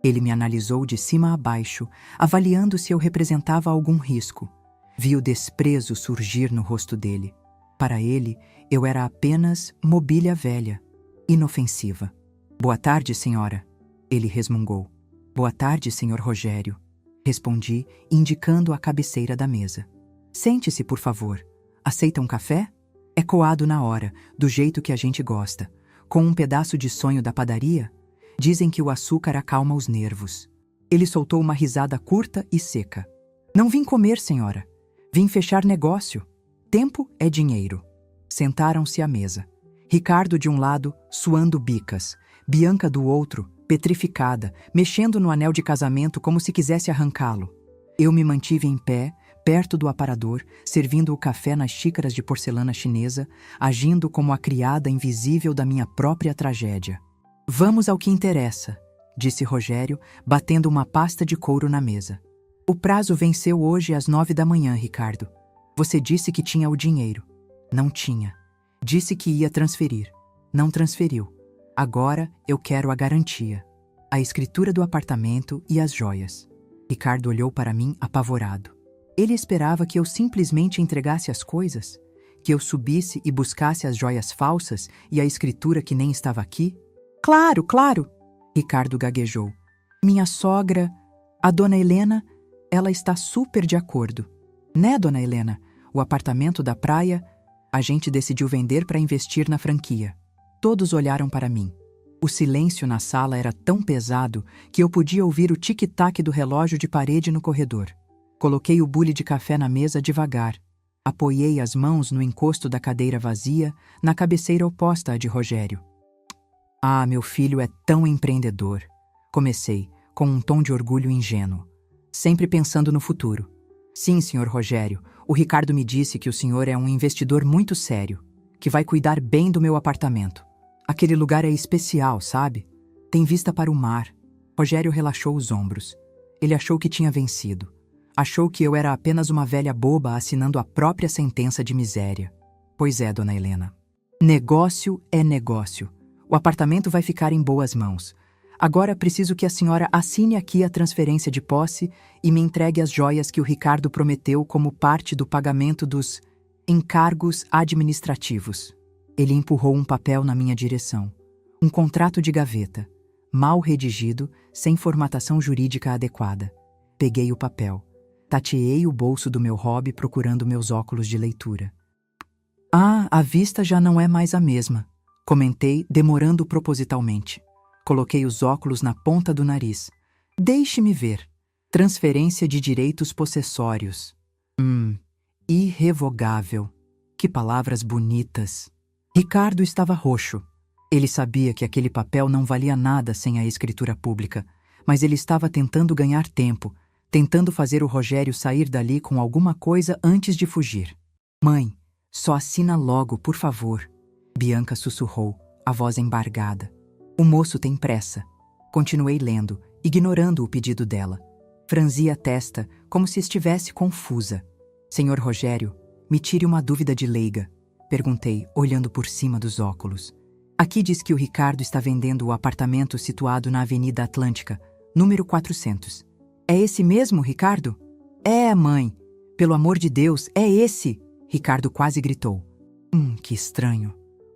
Ele me analisou de cima a baixo, avaliando se eu representava algum risco. Vi o desprezo surgir no rosto dele. Para ele, eu era apenas mobília velha, inofensiva. Boa tarde, senhora. Ele resmungou. Boa tarde, senhor Rogério, respondi, indicando a cabeceira da mesa. Sente-se, por favor. Aceita um café? É coado na hora, do jeito que a gente gosta. Com um pedaço de sonho da padaria? Dizem que o açúcar acalma os nervos. Ele soltou uma risada curta e seca. Não vim comer, senhora. Vim fechar negócio. Tempo é dinheiro. Sentaram-se à mesa. Ricardo de um lado, suando bicas. Bianca do outro, petrificada, mexendo no anel de casamento como se quisesse arrancá-lo. Eu me mantive em pé, perto do aparador, servindo o café nas xícaras de porcelana chinesa, agindo como a criada invisível da minha própria tragédia. Vamos ao que interessa, disse Rogério, batendo uma pasta de couro na mesa. O prazo venceu hoje às 9 da manhã, Ricardo. Você disse que tinha o dinheiro. Não tinha. Disse que ia transferir. Não transferiu. Agora eu quero a garantia. A escritura do apartamento e as joias. Ricardo olhou para mim apavorado. Ele esperava que eu simplesmente entregasse as coisas? Que eu subisse e buscasse as joias falsas e a escritura que nem estava aqui? Claro, claro! Ricardo gaguejou. Minha sogra, a dona Helena, ela está super de acordo. Né, dona Helena? O apartamento da praia, a gente decidiu vender para investir na franquia. Todos olharam para mim. O silêncio na sala era tão pesado que eu podia ouvir o tic-tac do relógio de parede no corredor. Coloquei o bule de café na mesa devagar. Apoiei as mãos no encosto da cadeira vazia, na cabeceira oposta à de Rogério. Ah, meu filho é tão empreendedor. Comecei, com um tom de orgulho ingênuo. Sempre pensando no futuro. Sim, senhor Rogério, o Ricardo me disse que o senhor é um investidor muito sério, que vai cuidar bem do meu apartamento. Aquele lugar é especial, sabe? Tem vista para o mar. Rogério relaxou os ombros. Ele achou que tinha vencido. Achou que eu era apenas uma velha boba assinando a própria sentença de miséria. Pois é, dona Helena. Negócio é negócio. O apartamento vai ficar em boas mãos. Agora preciso que a senhora assine aqui a transferência de posse e me entregue as joias que o Ricardo prometeu como parte do pagamento dos encargos administrativos. Ele empurrou um papel na minha direção. Um contrato de gaveta, mal redigido, sem formatação jurídica adequada. Peguei o papel. Tateei o bolso do meu hobby procurando meus óculos de leitura. Ah, a vista já não é mais a mesma, comentei, demorando propositalmente. Coloquei os óculos na ponta do nariz. Deixe-me ver. Transferência de direitos possessórios. Irrevogável. Que palavras bonitas. Ricardo estava roxo. Ele sabia que aquele papel não valia nada sem a escritura pública, mas ele estava tentando ganhar tempo, tentando fazer o Rogério sair dali com alguma coisa antes de fugir. Mãe, só assina logo, por favor. Bianca sussurrou, a voz embargada. O moço tem pressa. Continuei lendo, ignorando o pedido dela. Franzi a testa, como se estivesse confusa. Senhor Rogério, me tire uma dúvida de leiga. Perguntei, olhando por cima dos óculos. Aqui diz que o Ricardo está vendendo o apartamento situado na Avenida Atlântica, número 400. É esse mesmo, Ricardo? É, mãe. Pelo amor de Deus, é esse! Ricardo quase gritou. Que estranho.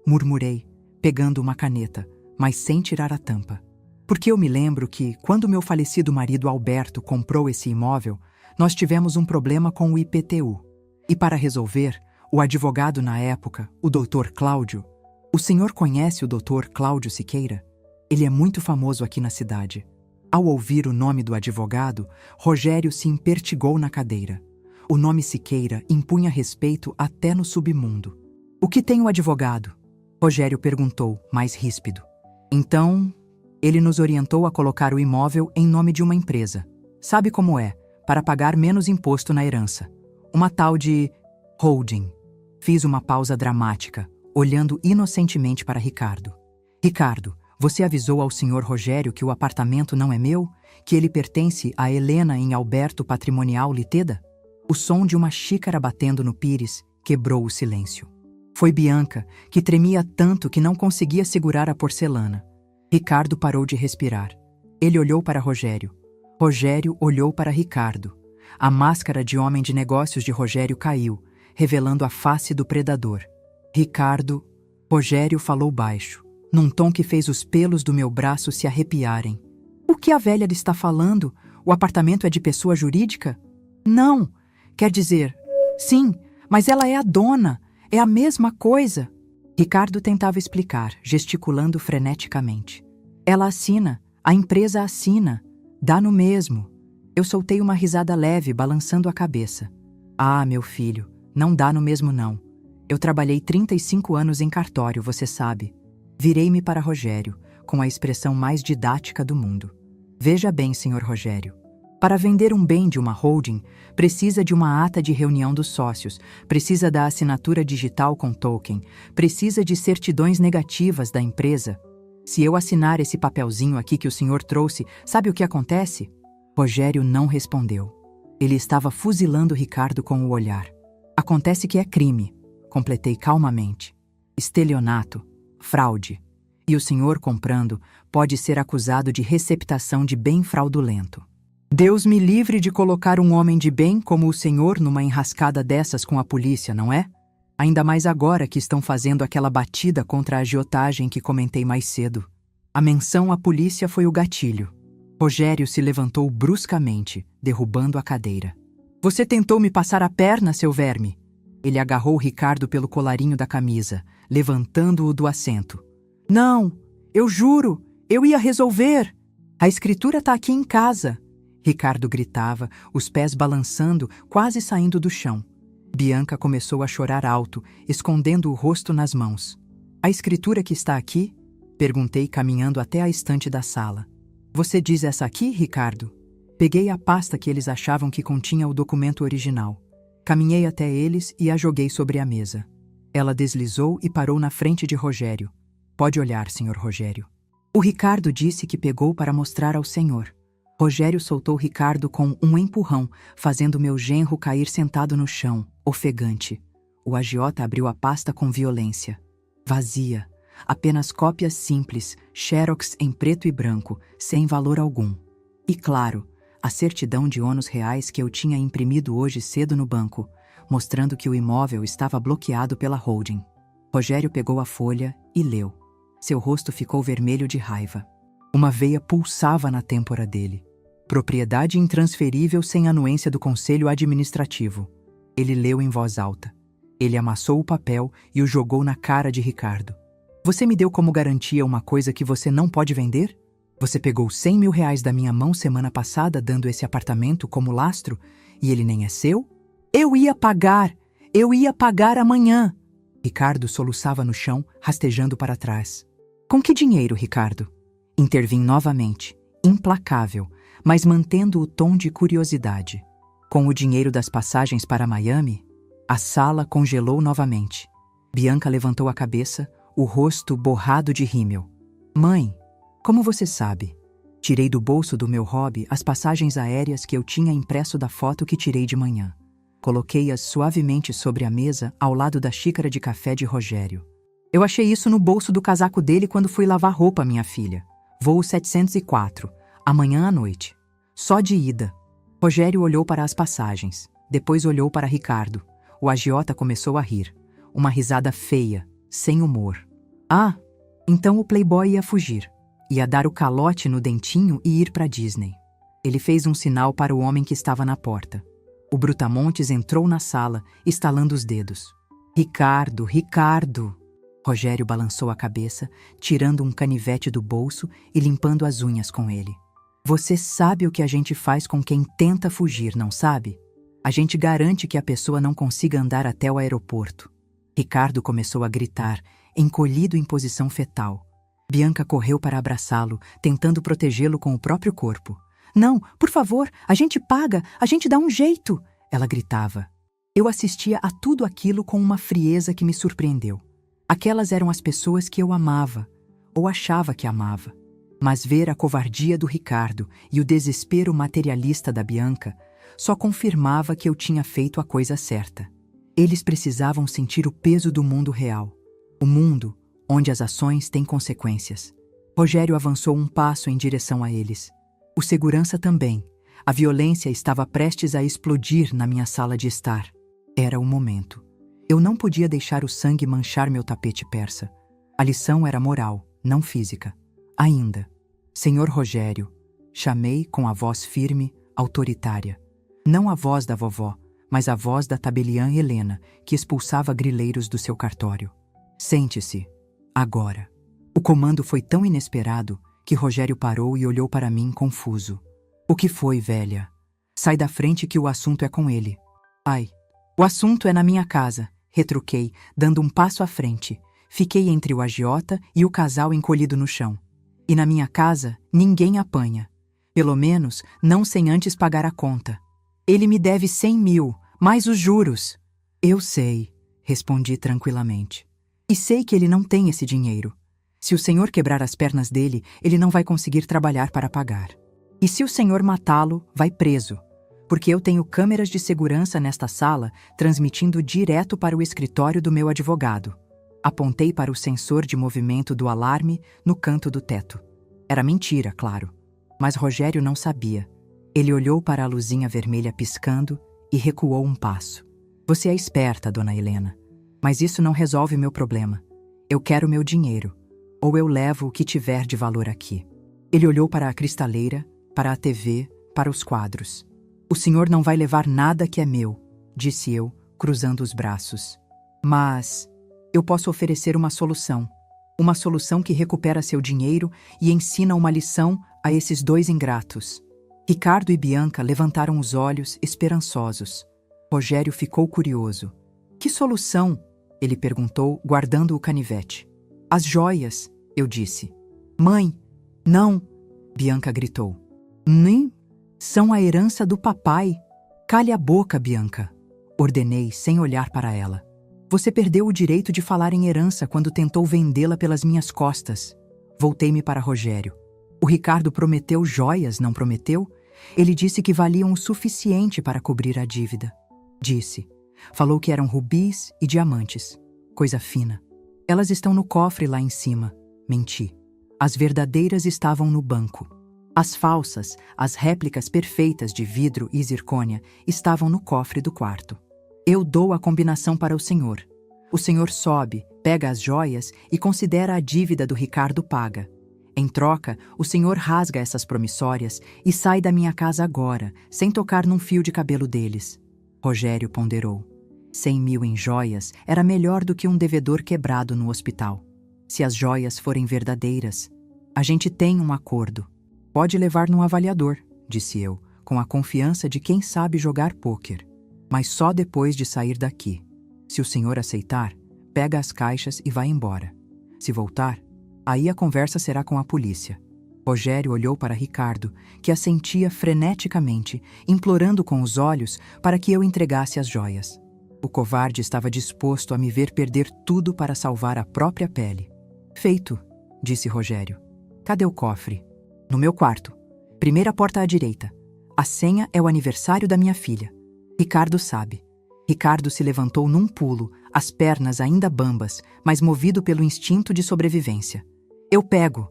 Murmurei, pegando uma caneta, mas sem tirar a tampa. Porque eu me lembro que, quando meu falecido marido Alberto comprou esse imóvel, nós tivemos um problema com o IPTU. E para resolver, o advogado na época, o Dr. Cláudio... O senhor conhece o Dr. Cláudio Siqueira? Ele é muito famoso aqui na cidade. Ao ouvir o nome do advogado, Rogério se impertigou na cadeira. O nome Siqueira impunha respeito até no submundo. O que tem o advogado? Rogério perguntou, mais ríspido. Então, ele nos orientou a colocar o imóvel em nome de uma empresa. Sabe como é? Para pagar menos imposto na herança. Uma tal de holding. Fiz uma pausa dramática, olhando inocentemente para Ricardo. Ricardo, você avisou ao senhor Rogério que o apartamento não é meu? Que ele pertence a Helena em Alberto Patrimonial Liteda? O som de uma xícara batendo no pires quebrou o silêncio. Foi Bianca, que tremia tanto que não conseguia segurar a porcelana. Ricardo parou de respirar. Ele olhou para Rogério. Rogério olhou para Ricardo. A máscara de homem de negócios de Rogério caiu, revelando a face do predador. Ricardo... Rogério falou baixo, num tom que fez os pelos do meu braço se arrepiarem. O que a velha está falando? O apartamento é de pessoa jurídica? Não. Quer dizer, sim, mas ela é a dona. É a mesma coisa. Ricardo tentava explicar, gesticulando freneticamente. Ela assina, a empresa assina. Dá no mesmo. Eu soltei uma risada leve, balançando a cabeça. Ah, meu filho, não dá no mesmo não. Eu trabalhei 35 anos em cartório, você sabe. Virei-me para Rogério, com a expressão mais didática do mundo. Veja bem, senhor Rogério. Para vender um bem de uma holding, precisa de uma ata de reunião dos sócios, precisa da assinatura digital com token, precisa de certidões negativas da empresa. Se eu assinar esse papelzinho aqui que o senhor trouxe, sabe o que acontece? Rogério não respondeu. Ele estava fuzilando Ricardo com o olhar. Acontece que é crime, completei calmamente. Estelionato, fraude. E o senhor comprando pode ser acusado de receptação de bem fraudulento. Deus me livre de colocar um homem de bem como o senhor numa enrascada dessas com a polícia, não é? Ainda mais agora que estão fazendo aquela batida contra a agiotagem que comentei mais cedo. A menção à polícia foi o gatilho. Rogério se levantou bruscamente, derrubando a cadeira. Você tentou me passar a perna, seu verme? Ele agarrou Ricardo pelo colarinho da camisa, levantando-o do assento. Não, eu juro, eu ia resolver. A escritura está aqui em casa. Ricardo gritava, os pés balançando, quase saindo do chão. Bianca começou a chorar alto, escondendo o rosto nas mãos. A escritura que está aqui? Perguntei, caminhando até a estante da sala. Você diz essa aqui, Ricardo? Peguei a pasta que eles achavam que continha o documento original. Caminhei até eles e a joguei sobre a mesa. Ela deslizou e parou na frente de Rogério. Pode olhar, senhor Rogério. O Ricardo disse que pegou para mostrar ao senhor. Rogério soltou Ricardo com um empurrão, fazendo meu genro cair sentado no chão, ofegante. O agiota abriu a pasta com violência. Vazia. Apenas cópias simples, xerox em preto e branco, sem valor algum. E claro, a certidão de ônus reais que eu tinha imprimido hoje cedo no banco, mostrando que o imóvel estava bloqueado pela holding. Rogério pegou a folha e leu. Seu rosto ficou vermelho de raiva. Uma veia pulsava na têmpora dele. Propriedade intransferível sem anuência do Conselho Administrativo. Ele leu em voz alta. Ele amassou o papel e o jogou na cara de Ricardo. Você me deu como garantia uma coisa que você não pode vender? Você pegou 100 mil reais da minha mão semana passada dando esse apartamento como lastro e ele nem é seu? Eu ia pagar amanhã. Ricardo soluçava no chão, rastejando para trás. Com que dinheiro, Ricardo? Intervim novamente, implacável, mas mantendo o tom de curiosidade. Com o dinheiro das passagens para Miami? A sala congelou novamente. Bianca levantou a cabeça, o rosto borrado de rímel. Mãe, como você sabe? Tirei do bolso do meu hobby as passagens aéreas que eu tinha impresso da foto que tirei de manhã. Coloquei-as suavemente sobre a mesa ao lado da xícara de café de Rogério. Eu achei isso no bolso do casaco dele quando fui lavar roupa, minha filha. Voo 704, amanhã à noite. Só de ida. Rogério olhou para as passagens, depois olhou para Ricardo. O agiota começou a rir. Uma risada feia, sem humor. Ah, então o playboy ia fugir. Ia dar o calote no dentinho e ir para Disney. Ele fez um sinal para o homem que estava na porta. O Brutamontes entrou na sala, estalando os dedos. Ricardo, Ricardo! Rogério balançou a cabeça, tirando um canivete do bolso e limpando as unhas com ele. Você sabe o que a gente faz com quem tenta fugir, não sabe? A gente garante que a pessoa não consiga andar até o aeroporto. Ricardo começou a gritar, encolhido em posição fetal. Bianca correu para abraçá-lo, tentando protegê-lo com o próprio corpo. Não, por favor, a gente paga, a gente dá um jeito, ela gritava. Eu assistia a tudo aquilo com uma frieza que me surpreendeu. Aquelas eram as pessoas que eu amava, ou achava que amava. Mas ver a covardia do Ricardo e o desespero materialista da Bianca só confirmava que eu tinha feito a coisa certa. Eles precisavam sentir o peso do mundo real. O mundo onde as ações têm consequências. Rogério avançou um passo em direção a eles. O segurança também. A violência estava prestes a explodir na minha sala de estar. Era o momento. Eu não podia deixar o sangue manchar meu tapete persa. A lição era moral, não física. Ainda. Senhor Rogério, Chamei com a voz firme, autoritária. Não a voz da vovó, mas a voz da tabeliã Helena, que expulsava grileiros do seu cartório. Sente-se, agora. O comando foi tão inesperado que Rogério parou e olhou para mim confuso. O que foi, velha? Sai da frente que o assunto é com ele. Ai, o assunto é na minha casa, retruquei, dando um passo à frente. Fiquei entre o agiota e o casal encolhido no chão. E na minha casa, ninguém apanha. Pelo menos, não sem antes pagar a conta. Ele me deve 100 mil, mais os juros. Eu sei, respondi tranquilamente. E sei que ele não tem esse dinheiro. Se o senhor quebrar as pernas dele, ele não vai conseguir trabalhar para pagar. E se o senhor matá-lo, vai preso. Porque eu tenho câmeras de segurança nesta sala, transmitindo direto para o escritório do meu advogado. Apontei para o sensor de movimento do alarme no canto do teto. Era mentira, claro. Mas Rogério não sabia. Ele olhou para a luzinha vermelha piscando e recuou um passo. Você é esperta, dona Helena. Mas isso não resolve meu problema. Eu quero meu dinheiro. Ou eu levo o que tiver de valor aqui. Ele olhou para a cristaleira, para a TV, para os quadros. O senhor não vai levar nada que é meu, disse eu, cruzando os braços. Mas eu posso oferecer uma solução. Uma solução que recupera seu dinheiro e ensina uma lição a esses dois ingratos. Ricardo e Bianca levantaram os olhos, esperançosos. Rogério ficou curioso. Que solução? Ele perguntou, guardando o canivete. As joias, eu disse. Mãe, não, Bianca gritou. Nem? São a herança do papai. Cale a boca, Bianca, ordenei sem olhar para ela. Você perdeu o direito de falar em herança quando tentou vendê-la pelas minhas costas. Voltei-me para Rogério. O Ricardo prometeu joias, não prometeu? Ele disse que valiam o suficiente para cobrir a dívida. Disse. Falou que eram rubis e diamantes. Coisa fina. Elas estão no cofre lá em cima. Menti. As verdadeiras estavam no banco. As falsas, as réplicas perfeitas de vidro e zircônia, estavam no cofre do quarto. Eu dou a combinação para o senhor. O senhor sobe, pega as joias e considera a dívida do Ricardo paga. Em troca, o senhor rasga essas promissórias e sai da minha casa agora, sem tocar num fio de cabelo deles. Rogério ponderou. 100 mil em joias era melhor do que um devedor quebrado no hospital. Se as joias forem verdadeiras, a gente tem um acordo. Pode levar num avaliador, disse eu, com a confiança de quem sabe jogar pôquer. Mas só depois de sair daqui. Se o senhor aceitar, pega as caixas e vai embora. Se voltar, aí a conversa será com a polícia. Rogério olhou para Ricardo, que assentia freneticamente, implorando com os olhos para que eu entregasse as joias. O covarde estava disposto a me ver perder tudo para salvar a própria pele. Feito, disse Rogério. Cadê o cofre? No meu quarto. Primeira porta à direita. A senha é o aniversário da minha filha. Ricardo sabe. Ricardo se levantou num pulo, as pernas ainda bambas, mas movido pelo instinto de sobrevivência. Eu pego.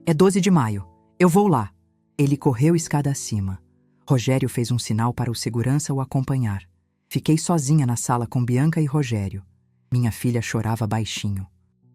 É 12 de maio. Eu vou lá. Ele correu escada acima. Rogério fez um sinal para o segurança o acompanhar. Fiquei sozinha na sala com Bianca e Rogério. Minha filha chorava baixinho.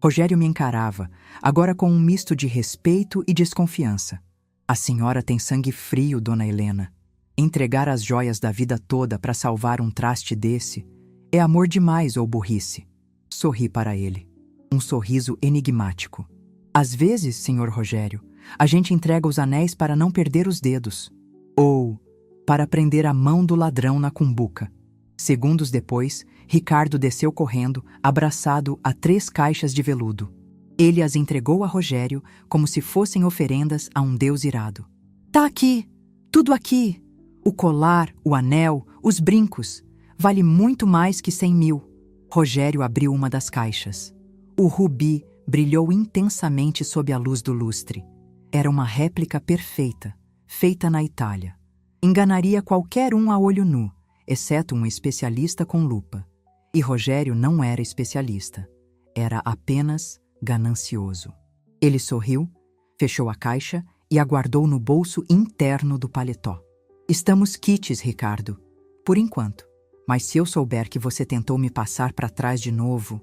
Rogério me encarava, agora com um misto de respeito e desconfiança. A senhora tem sangue frio, dona Helena. Entregar as joias da vida toda para salvar um traste desse é amor demais ou burrice. Sorri para ele. Um sorriso enigmático. Às vezes, senhor Rogério, a gente entrega os anéis para não perder os dedos. Ou para prender a mão do ladrão na cumbuca. Segundos depois, Ricardo desceu correndo, abraçado a 3 caixas de veludo. Ele as entregou a Rogério como se fossem oferendas a um deus irado. Tá aqui! Tudo aqui! O colar, o anel, os brincos. Vale muito mais que 100 mil. Rogério abriu uma das caixas. O rubi brilhou intensamente sob a luz do lustre. Era uma réplica perfeita, feita na Itália. Enganaria qualquer um a olho nu, exceto um especialista com lupa. E Rogério não era especialista. Era apenas ganancioso. Ele sorriu, fechou a caixa e a guardou no bolso interno do paletó. Estamos quites, Ricardo. Por enquanto. Mas se eu souber que você tentou me passar para trás de novo,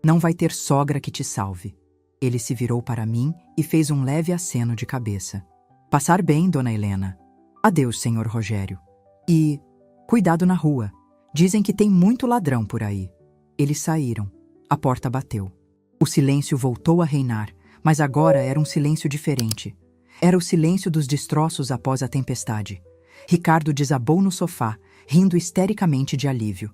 não vai ter sogra que te salve. Ele se virou para mim e fez um leve aceno de cabeça. Passar bem, dona Helena. Adeus, senhor Rogério. E cuidado na rua. Dizem que tem muito ladrão por aí. Eles saíram. A porta bateu. O silêncio voltou a reinar, mas agora era um silêncio diferente. Era o silêncio dos destroços após a tempestade. Ricardo desabou no sofá, rindo histericamente de alívio.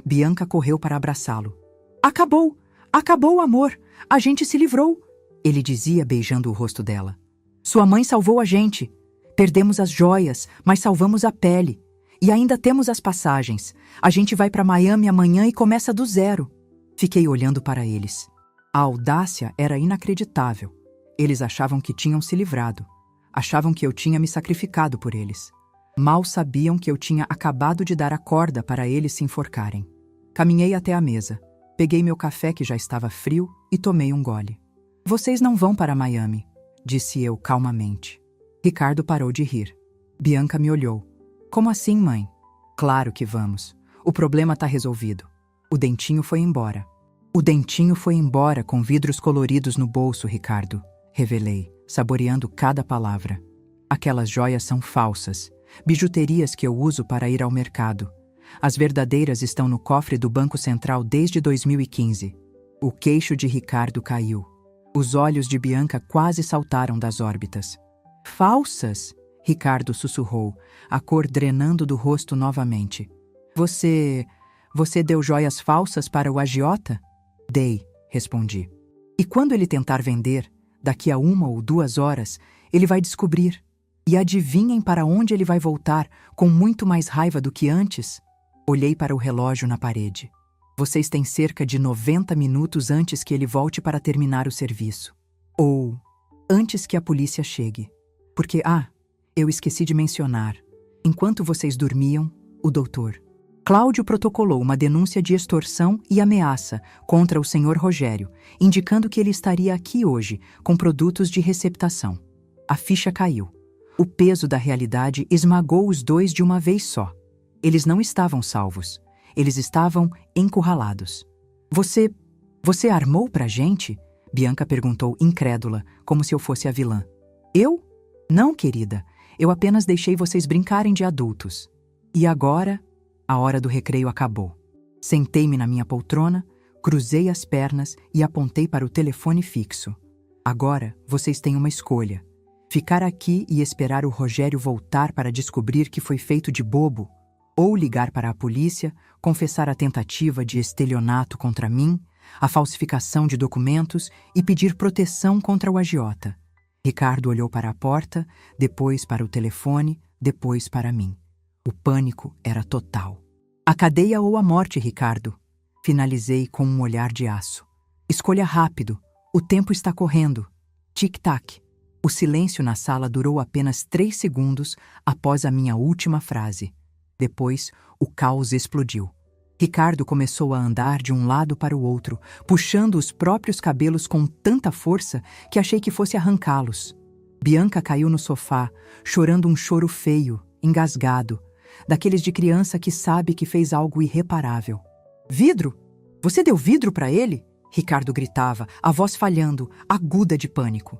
Bianca correu para abraçá-lo. Acabou! Acabou, amor! A gente se livrou! Ele dizia, beijando o rosto dela. Sua mãe salvou a gente. Perdemos as joias, mas salvamos a pele. E ainda temos as passagens. A gente vai para Miami amanhã e começa do zero. Fiquei olhando para eles. A audácia era inacreditável. Eles achavam que tinham se livrado. Achavam que eu tinha me sacrificado por eles. Mal sabiam que eu tinha acabado de dar a corda para eles se enforcarem. Caminhei até a mesa. Peguei meu café que já estava frio e tomei um gole. Vocês não vão para Miami, disse eu calmamente. Ricardo parou de rir. Bianca me olhou. Como assim, mãe? Claro que vamos. O problema está resolvido. O dentinho foi embora. O dentinho foi embora com vidros coloridos no bolso, Ricardo. Revelei, saboreando cada palavra. Aquelas joias são falsas. Bijuterias que eu uso para ir ao mercado. As verdadeiras estão no cofre do Banco Central desde 2015. O queixo de Ricardo caiu. Os olhos de Bianca quase saltaram das órbitas. Falsas? Ricardo sussurrou, a cor drenando do rosto novamente. Você deu joias falsas para o agiota? Dei, respondi. E quando ele tentar vender, daqui a 1 ou 2 horas, ele vai descobrir. E adivinhem para onde ele vai voltar, com muito mais raiva do que antes? Olhei para o relógio na parede. Vocês têm cerca de 90 minutos antes que ele volte para terminar o serviço. Ou antes que a polícia chegue. Porque, eu esqueci de mencionar. Enquanto vocês dormiam, o doutor Cláudio protocolou uma denúncia de extorsão e ameaça contra o senhor Rogério, indicando que ele estaria aqui hoje com produtos de receptação. A ficha caiu. O peso da realidade esmagou os dois de uma vez só. Eles não estavam salvos. Eles estavam encurralados. Você armou pra gente? Bianca perguntou incrédula, como se eu fosse a vilã. Eu? Não, querida. Eu apenas deixei vocês brincarem de adultos. E agora, a hora do recreio acabou. Sentei-me na minha poltrona, cruzei as pernas e apontei para o telefone fixo. Agora, vocês têm uma escolha. Ficar aqui e esperar o Rogério voltar para descobrir que foi feito de bobo, ou ligar para a polícia, confessar a tentativa de estelionato contra mim, a falsificação de documentos e pedir proteção contra o agiota. Ricardo olhou para a porta, depois para o telefone, depois para mim. O pânico era total. A cadeia ou a morte, Ricardo? Finalizei com um olhar de aço. Escolha rápido. O tempo está correndo. Tic-tac. O silêncio na sala durou apenas 3 segundos após a minha última frase. Depois, o caos explodiu. Ricardo começou a andar de um lado para o outro, puxando os próprios cabelos com tanta força que achei que fosse arrancá-los. Bianca caiu no sofá, chorando um choro feio, engasgado, daqueles de criança que sabe que fez algo irreparável. Vidro? Você deu vidro para ele? Ricardo gritava, a voz falhando, aguda de pânico.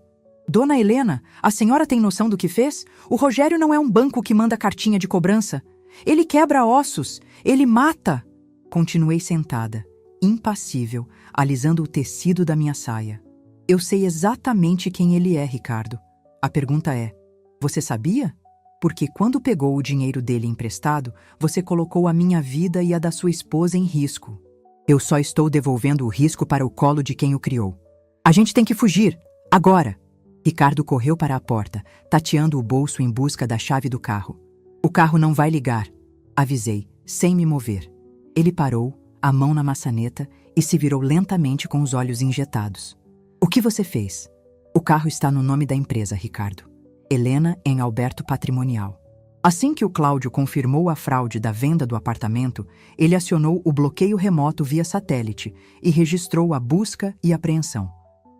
Dona Helena, a senhora tem noção do que fez? O Rogério não é um banco que manda cartinha de cobrança. Ele quebra ossos, ele mata. Continuei sentada, impassível, alisando o tecido da minha saia. Eu sei exatamente quem ele é, Ricardo. A pergunta é, você sabia? Porque quando pegou o dinheiro dele emprestado, você colocou a minha vida e a da sua esposa em risco. Eu só estou devolvendo o risco para o colo de quem o criou. A gente tem que fugir, agora! Ricardo correu para a porta, tateando o bolso em busca da chave do carro. O carro não vai ligar, avisei, sem me mover. Ele parou, a mão na maçaneta, e se virou lentamente com os olhos injetados. O que você fez? O carro está no nome da empresa, Ricardo. Helena em Alberto Patrimonial. Assim que o Cláudio confirmou a fraude da venda do apartamento, ele acionou o bloqueio remoto via satélite e registrou a busca e apreensão.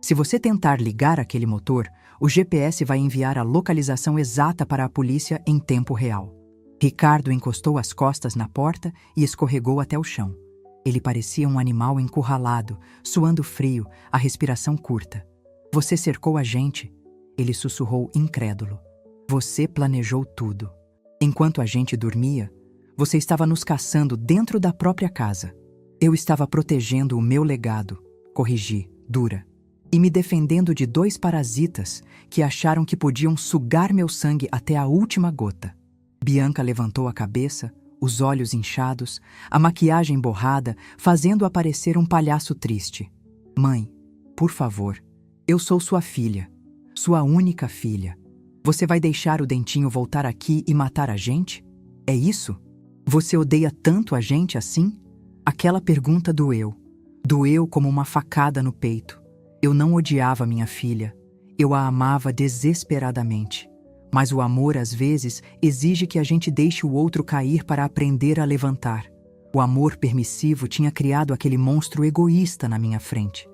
Se você tentar ligar aquele motor, o GPS vai enviar a localização exata para a polícia em tempo real. Ricardo encostou as costas na porta e escorregou até o chão. Ele parecia um animal encurralado, suando frio, a respiração curta. Você cercou a gente? Ele sussurrou incrédulo. Você planejou tudo. Enquanto a gente dormia, você estava nos caçando dentro da própria casa. Eu estava protegendo o meu legado, corrigi, dura, e me defendendo de 2 parasitas que acharam que podiam sugar meu sangue até a última gota. Bianca levantou a cabeça, os olhos inchados, a maquiagem borrada, fazendo aparecer um palhaço triste. Mãe, por favor, eu sou sua filha, sua única filha. Você vai deixar o Dentinho voltar aqui e matar a gente? É isso? Você odeia tanto a gente assim? Aquela pergunta doeu. Doeu como uma facada no peito. Eu não odiava minha filha. Eu a amava desesperadamente. Mas o amor, às vezes, exige que a gente deixe o outro cair para aprender a levantar. O amor permissivo tinha criado aquele monstro egoísta na minha frente.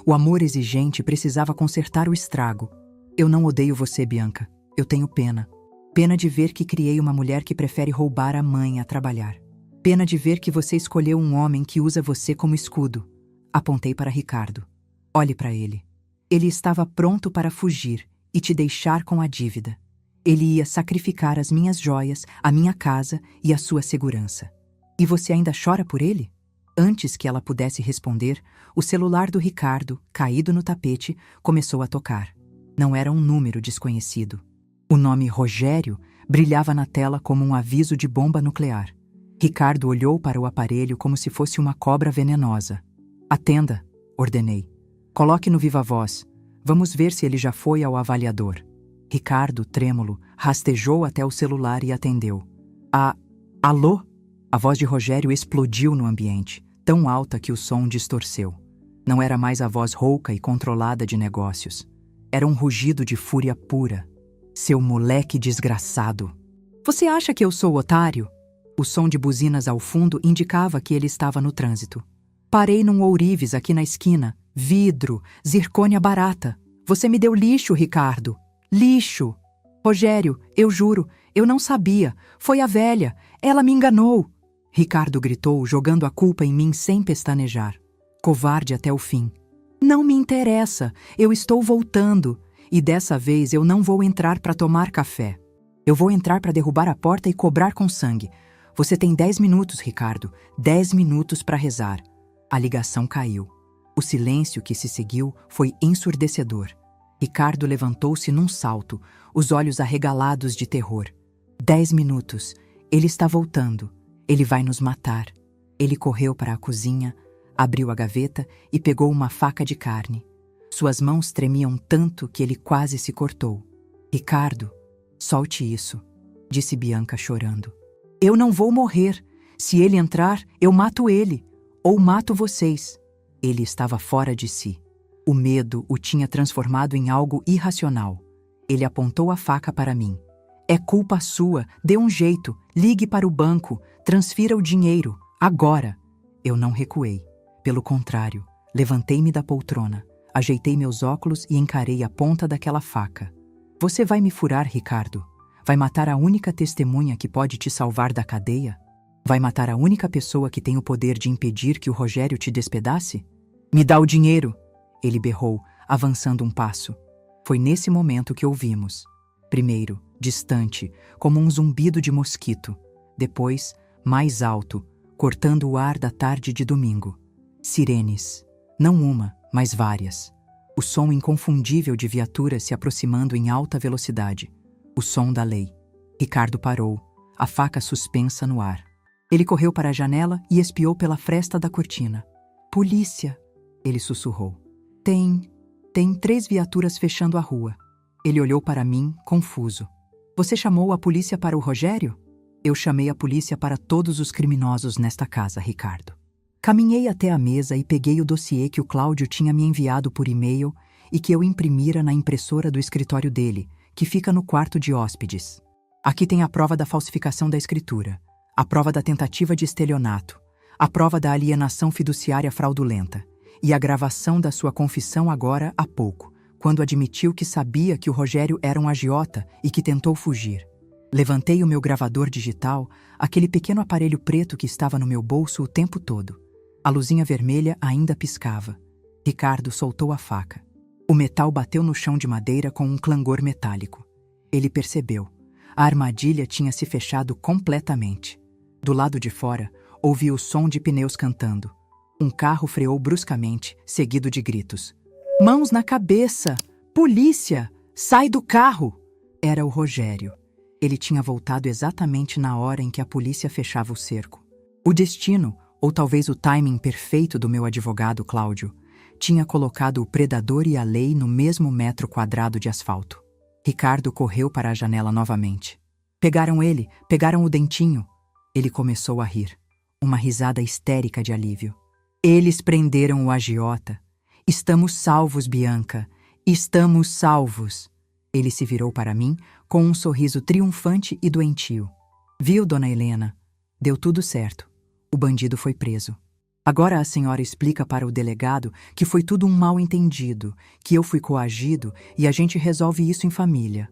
O amor exigente precisava consertar o estrago. Eu não odeio você, Bianca. Eu tenho pena. Pena de ver que criei uma mulher que prefere roubar a mãe a trabalhar. Pena de ver que você escolheu um homem que usa você como escudo. Apontei para Ricardo. Olhe para ele. Ele estava pronto para fugir e te deixar com a dívida. Ele ia sacrificar as minhas joias, a minha casa e a sua segurança. E você ainda chora por ele? Antes que ela pudesse responder, o celular do Ricardo, caído no tapete, começou a tocar. Não era um número desconhecido. O nome Rogério brilhava na tela como um aviso de bomba nuclear. Ricardo olhou para o aparelho como se fosse uma cobra venenosa. Atenda, ordenei. Coloque no viva voz. Vamos ver se ele já foi ao avaliador. Ricardo, trêmulo, rastejou até o celular e atendeu. Alô? A voz de Rogério explodiu no ambiente, tão alta que o som distorceu. Não era mais a voz rouca e controlada de negócios. Era um rugido de fúria pura. Seu moleque desgraçado. Você acha que eu sou otário? O som de buzinas ao fundo indicava que ele estava no trânsito. Parei num ourives aqui na esquina. Vidro, zircônia barata. Você me deu lixo, Ricardo. Lixo. Rogério, eu juro, eu não sabia. Foi a velha. Ela me enganou. Ricardo gritou, jogando a culpa em mim sem pestanejar. Covarde até o fim. Não me interessa. Eu estou voltando. E dessa vez eu não vou entrar para tomar café. Eu vou entrar para derrubar a porta e cobrar com sangue. Você tem 10 minutos, Ricardo. 10 minutos para rezar. A ligação caiu. O silêncio que se seguiu foi ensurdecedor. Ricardo levantou-se num salto, os olhos arregalados de terror. 10 minutos. Ele está voltando. Ele vai nos matar. Ele correu para a cozinha, abriu a gaveta e pegou uma faca de carne. Suas mãos tremiam tanto que ele quase se cortou. Ricardo, solte isso, disse Bianca chorando. Eu não vou morrer. Se ele entrar, eu mato ele. Ou mato vocês. Ele estava fora de si. O medo o tinha transformado em algo irracional. Ele apontou a faca para mim. É culpa sua. Dê um jeito. Ligue para o banco. Transfira o dinheiro. Agora. Eu não recuei. Pelo contrário, levantei-me da poltrona. Ajeitei meus óculos e encarei a ponta daquela faca. Você vai me furar, Ricardo? Vai matar a única testemunha que pode te salvar da cadeia? Vai matar a única pessoa que tem o poder de impedir que o Rogério te despedace? Me dá o dinheiro! Ele berrou, avançando um passo. Foi nesse momento que ouvimos. Primeiro, distante, como um zumbido de mosquito. Depois, mais alto, cortando o ar da tarde de domingo. Sirenes. Não uma, mas várias. O som inconfundível de viaturas se aproximando em alta velocidade. O som da lei. Ricardo parou, a faca suspensa no ar. Ele correu para a janela e espiou pela fresta da cortina. Polícia! Ele sussurrou. Tem 3 viaturas fechando a rua. Ele olhou para mim, confuso. Você chamou a polícia para o Rogério? Eu chamei a polícia para todos os criminosos nesta casa, Ricardo. Caminhei até a mesa e peguei o dossiê que o Cláudio tinha me enviado por e-mail e que eu imprimira na impressora do escritório dele, que fica no quarto de hóspedes. Aqui tem a prova da falsificação da escritura, a prova da tentativa de estelionato, a prova da alienação fiduciária fraudulenta e a gravação da sua confissão agora há pouco, quando admitiu que sabia que o Rogério era um agiota e que tentou fugir. Levantei o meu gravador digital, aquele pequeno aparelho preto que estava no meu bolso o tempo todo. A luzinha vermelha ainda piscava. Ricardo soltou a faca. O metal bateu no chão de madeira com um clangor metálico. Ele percebeu. A armadilha tinha se fechado completamente. Do lado de fora, ouvi o som de pneus cantando. Um carro freou bruscamente, seguido de gritos. Mãos na cabeça! Polícia! Sai do carro! Era o Rogério. Ele tinha voltado exatamente na hora em que a polícia fechava o cerco. O destino, ou talvez o timing perfeito do meu advogado Cláudio, tinha colocado o predador e a lei no mesmo metro quadrado de asfalto. Ricardo correu para a janela novamente. Pegaram ele, pegaram o dentinho. Ele começou a rir. Uma risada histérica de alívio. Eles prenderam o agiota. Estamos salvos, Bianca. Estamos salvos. Ele se virou para mim com um sorriso triunfante e doentio. Viu, dona Helena? Deu tudo certo. O bandido foi preso. Agora a senhora explica para o delegado que foi tudo um mal-entendido, que eu fui coagido e a gente resolve isso em família.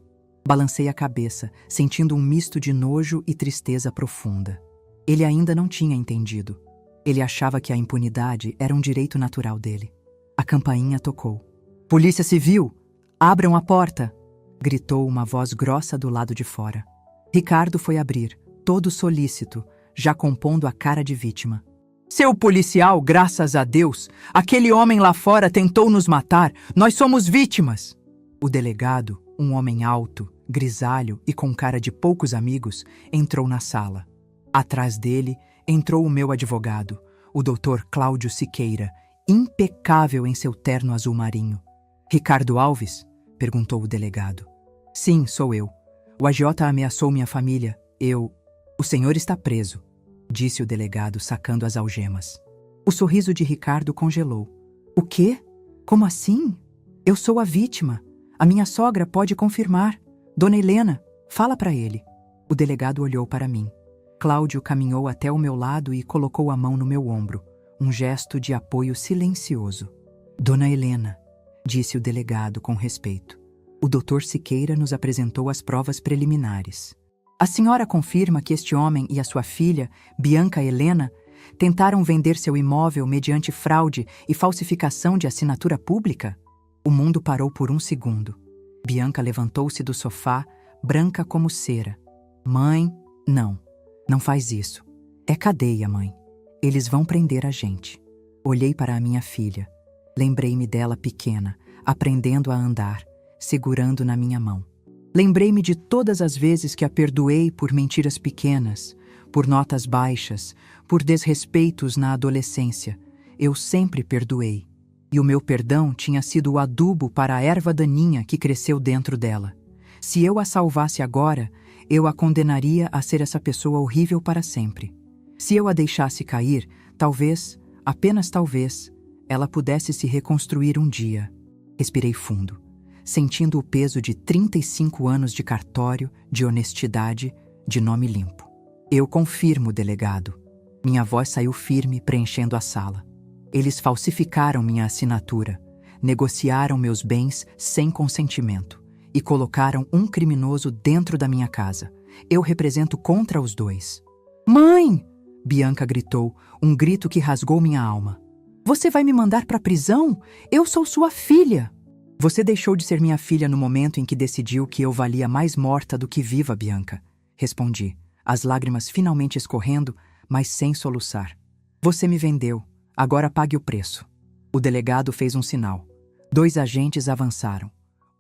Balancei a cabeça, sentindo um misto de nojo e tristeza profunda. Ele ainda não tinha entendido. Ele achava que a impunidade era um direito natural dele. A campainha tocou. Polícia Civil! Abram a porta! Gritou uma voz grossa do lado de fora. Ricardo foi abrir, todo solícito, já compondo a cara de vítima. Seu policial, graças a Deus, aquele homem lá fora tentou nos matar, nós somos vítimas! O delegado, um homem alto, grisalho e com cara de poucos amigos, entrou na sala. Atrás dele, entrou o meu advogado, o Dr. Cláudio Siqueira, impecável em seu terno azul marinho. Ricardo Alves? Perguntou o delegado. Sim, sou eu. O agiota ameaçou minha família. O senhor está preso, disse o delegado sacando as algemas. O sorriso de Ricardo congelou. O quê? Como assim? Eu sou a vítima. A minha sogra pode confirmar. Dona Helena, fala para ele. O delegado olhou para mim. Cláudio caminhou até o meu lado e colocou a mão no meu ombro, um gesto de apoio silencioso. Dona Helena, disse o delegado com respeito. O Dr. Siqueira nos apresentou as provas preliminares. A senhora confirma que este homem e a sua filha, Bianca Helena, tentaram vender seu imóvel mediante fraude e falsificação de assinatura pública? O mundo parou por um segundo. Bianca levantou-se do sofá, branca como cera. Mãe, não faz isso. É cadeia, mãe. Eles vão prender a gente. Olhei para a minha filha. Lembrei-me dela pequena, aprendendo a andar, segurando na minha mão. Lembrei-me de todas as vezes que a perdoei por mentiras pequenas, por notas baixas, por desrespeitos na adolescência. Eu sempre perdoei. E o meu perdão tinha sido o adubo para a erva daninha que cresceu dentro dela. Se eu a salvasse agora, eu a condenaria a ser essa pessoa horrível para sempre. Se eu a deixasse cair, talvez, apenas talvez, ela pudesse se reconstruir um dia. Respirei fundo, sentindo o peso de 35 anos de cartório, de honestidade, de nome limpo. Eu confirmo, delegado. Minha voz saiu firme, preenchendo a sala. Eles falsificaram minha assinatura, negociaram meus bens sem consentimento e colocaram um criminoso dentro da minha casa. Eu represento contra os dois. Mãe! Bianca gritou, um grito que rasgou minha alma. Você vai me mandar para a prisão? Eu sou sua filha! Você deixou de ser minha filha no momento em que decidiu que eu valia mais morta do que viva, Bianca. Respondi, as lágrimas finalmente escorrendo, mas sem soluçar. Você me vendeu. Agora pague o preço. O delegado fez um sinal. 2 agentes avançaram.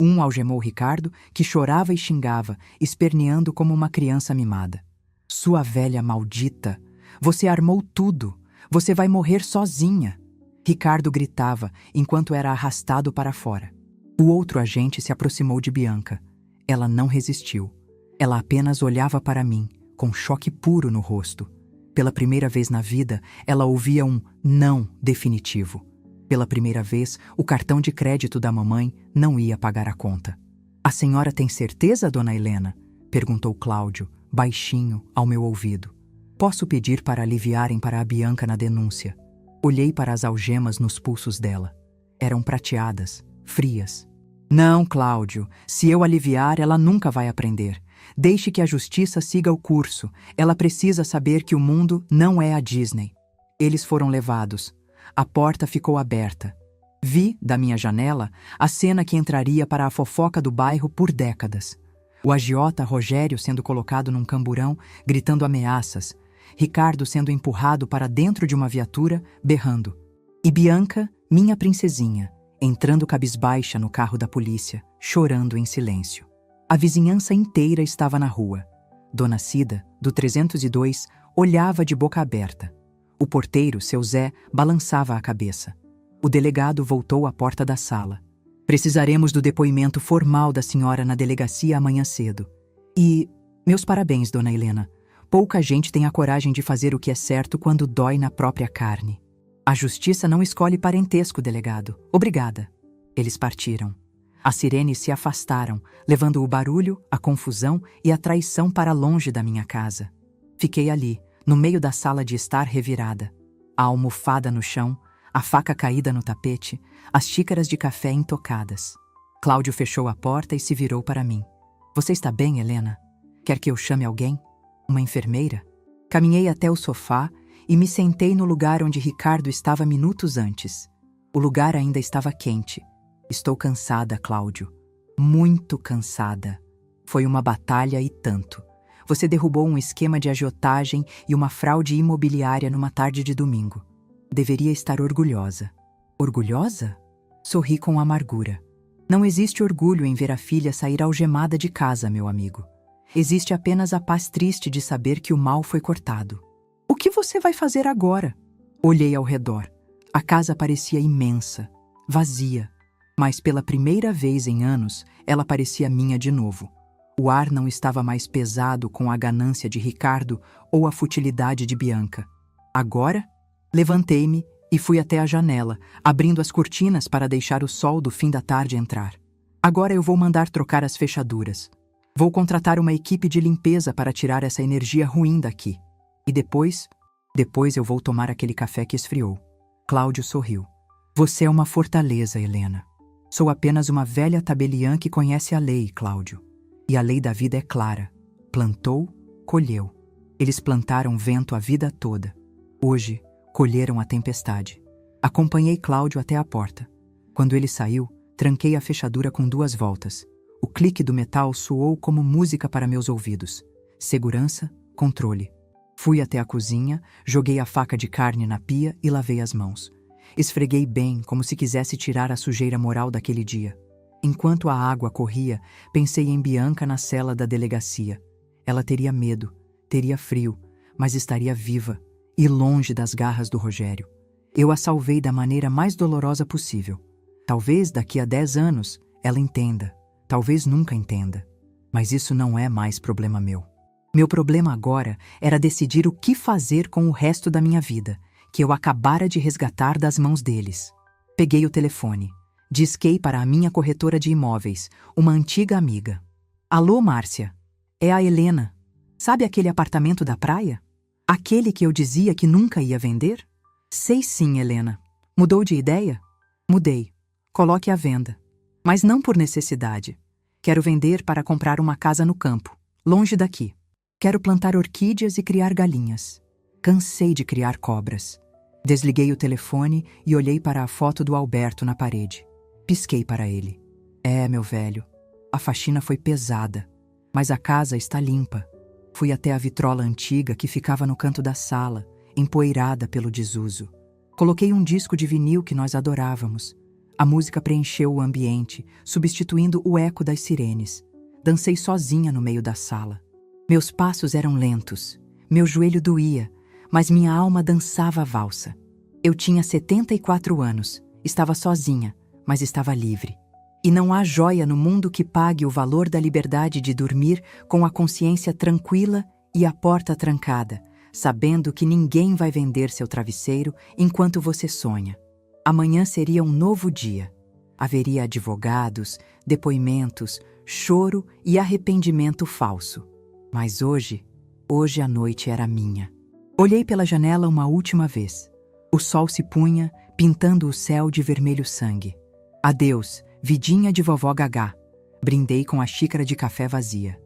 Um algemou Ricardo, que chorava e xingava, esperneando como uma criança mimada. Sua velha maldita! Você armou tudo! Você vai morrer sozinha! Ricardo gritava, enquanto era arrastado para fora. O outro agente se aproximou de Bianca. Ela não resistiu. Ela apenas olhava para mim, com choque puro no rosto. Pela primeira vez na vida, ela ouvia um não definitivo. Pela primeira vez, o cartão de crédito da mamãe não ia pagar a conta. A senhora tem certeza, dona Helena? Perguntou Cláudio, baixinho, ao meu ouvido. Posso pedir para aliviarem para a Bianca na denúncia. Olhei para as algemas nos pulsos dela. Eram prateadas, frias. Não, Cláudio, se eu aliviar, ela nunca vai aprender. Deixe que a justiça siga o curso. Ela precisa saber que o mundo não é a Disney. Eles foram levados. A porta ficou aberta. Vi, da minha janela, a cena que entraria para a fofoca do bairro por décadas. O agiota Rogério sendo colocado num camburão, gritando ameaças. Ricardo sendo empurrado para dentro de uma viatura, berrando. E Bianca, minha princesinha, entrando cabisbaixa no carro da polícia, chorando em silêncio. A vizinhança inteira estava na rua. Dona Cida, do 302, olhava de boca aberta. O porteiro, seu Zé, balançava a cabeça. O delegado voltou à porta da sala. Precisaremos do depoimento formal da senhora na delegacia amanhã cedo. E, meus parabéns, dona Helena. Pouca gente tem a coragem de fazer o que é certo quando dói na própria carne. A justiça não escolhe parentesco, delegado. Obrigada. Eles partiram. As sirenes se afastaram, levando o barulho, a confusão e a traição para longe da minha casa. Fiquei ali, no meio da sala de estar revirada. A almofada no chão, a faca caída no tapete, as xícaras de café intocadas. Cláudio fechou a porta e se virou para mim. Você está bem, Helena? Quer que eu chame alguém? Uma enfermeira? Caminhei até o sofá e me sentei no lugar onde Ricardo estava minutos antes. O lugar ainda estava quente. Estou cansada, Cláudio. Muito cansada. Foi uma batalha e tanto. Você derrubou um esquema de agiotagem e uma fraude imobiliária numa tarde de domingo. Deveria estar orgulhosa. Orgulhosa? Sorri com amargura. Não existe orgulho em ver a filha sair algemada de casa, meu amigo. Existe apenas a paz triste de saber que o mal foi cortado. O que você vai fazer agora? Olhei ao redor. A casa parecia imensa, vazia. Mas pela primeira vez em anos, ela parecia minha de novo. O ar não estava mais pesado com a ganância de Ricardo ou a futilidade de Bianca. Agora, levantei-me e fui até a janela, abrindo as cortinas para deixar o sol do fim da tarde entrar. Agora eu vou mandar trocar as fechaduras. Vou contratar uma equipe de limpeza para tirar essa energia ruim daqui. E depois eu vou tomar aquele café que esfriou. Cláudio sorriu. Você é uma fortaleza, Helena. Sou apenas uma velha tabeliã que conhece a lei, Cláudio. E a lei da vida é clara. Plantou, colheu. Eles plantaram vento a vida toda. Hoje, colheram a tempestade. Acompanhei Cláudio até a porta. Quando ele saiu, tranquei a fechadura com 2 voltas. O clique do metal soou como música para meus ouvidos. Segurança, controle. Fui até a cozinha, joguei a faca de carne na pia e lavei as mãos. Esfreguei bem, como se quisesse tirar a sujeira moral daquele dia. Enquanto a água corria, pensei em Bianca na cela da delegacia. Ela teria medo, teria frio, mas estaria viva e longe das garras do Rogério. Eu a salvei da maneira mais dolorosa possível. Talvez daqui a 10 anos ela entenda, talvez nunca entenda. Mas isso não é mais problema meu. Meu problema agora era decidir o que fazer com o resto da minha vida, que eu acabara de resgatar das mãos deles. Peguei o telefone. Disquei para a minha corretora de imóveis, uma antiga amiga. Alô, Márcia. É a Helena. Sabe aquele apartamento da praia? Aquele que eu dizia que nunca ia vender? Sei sim, Helena. Mudou de ideia? Mudei. Coloque à venda. Mas não por necessidade. Quero vender para comprar uma casa no campo, longe daqui. Quero plantar orquídeas e criar galinhas. Cansei de criar cobras. Desliguei o telefone e olhei para a foto do Alberto na parede. Pisquei para ele. É, meu velho, a faxina foi pesada, mas a casa está limpa. Fui até a vitrola antiga que ficava no canto da sala, empoeirada pelo desuso. Coloquei um disco de vinil que nós adorávamos. A música preencheu o ambiente, substituindo o eco das sirenes. Dancei sozinha no meio da sala. Meus passos eram lentos, meu joelho doía, mas minha alma dançava a valsa. Eu tinha 74 anos, estava sozinha, mas estava livre. E não há joia no mundo que pague o valor da liberdade de dormir com a consciência tranquila e a porta trancada, sabendo que ninguém vai vender seu travesseiro enquanto você sonha. Amanhã seria um novo dia. Haveria advogados, depoimentos, choro e arrependimento falso. Mas hoje a noite era minha. Olhei pela janela uma última vez. O sol se punha, pintando o céu de vermelho sangue. Adeus, vidinha de vovó Gagá. Brindei com a xícara de café vazia.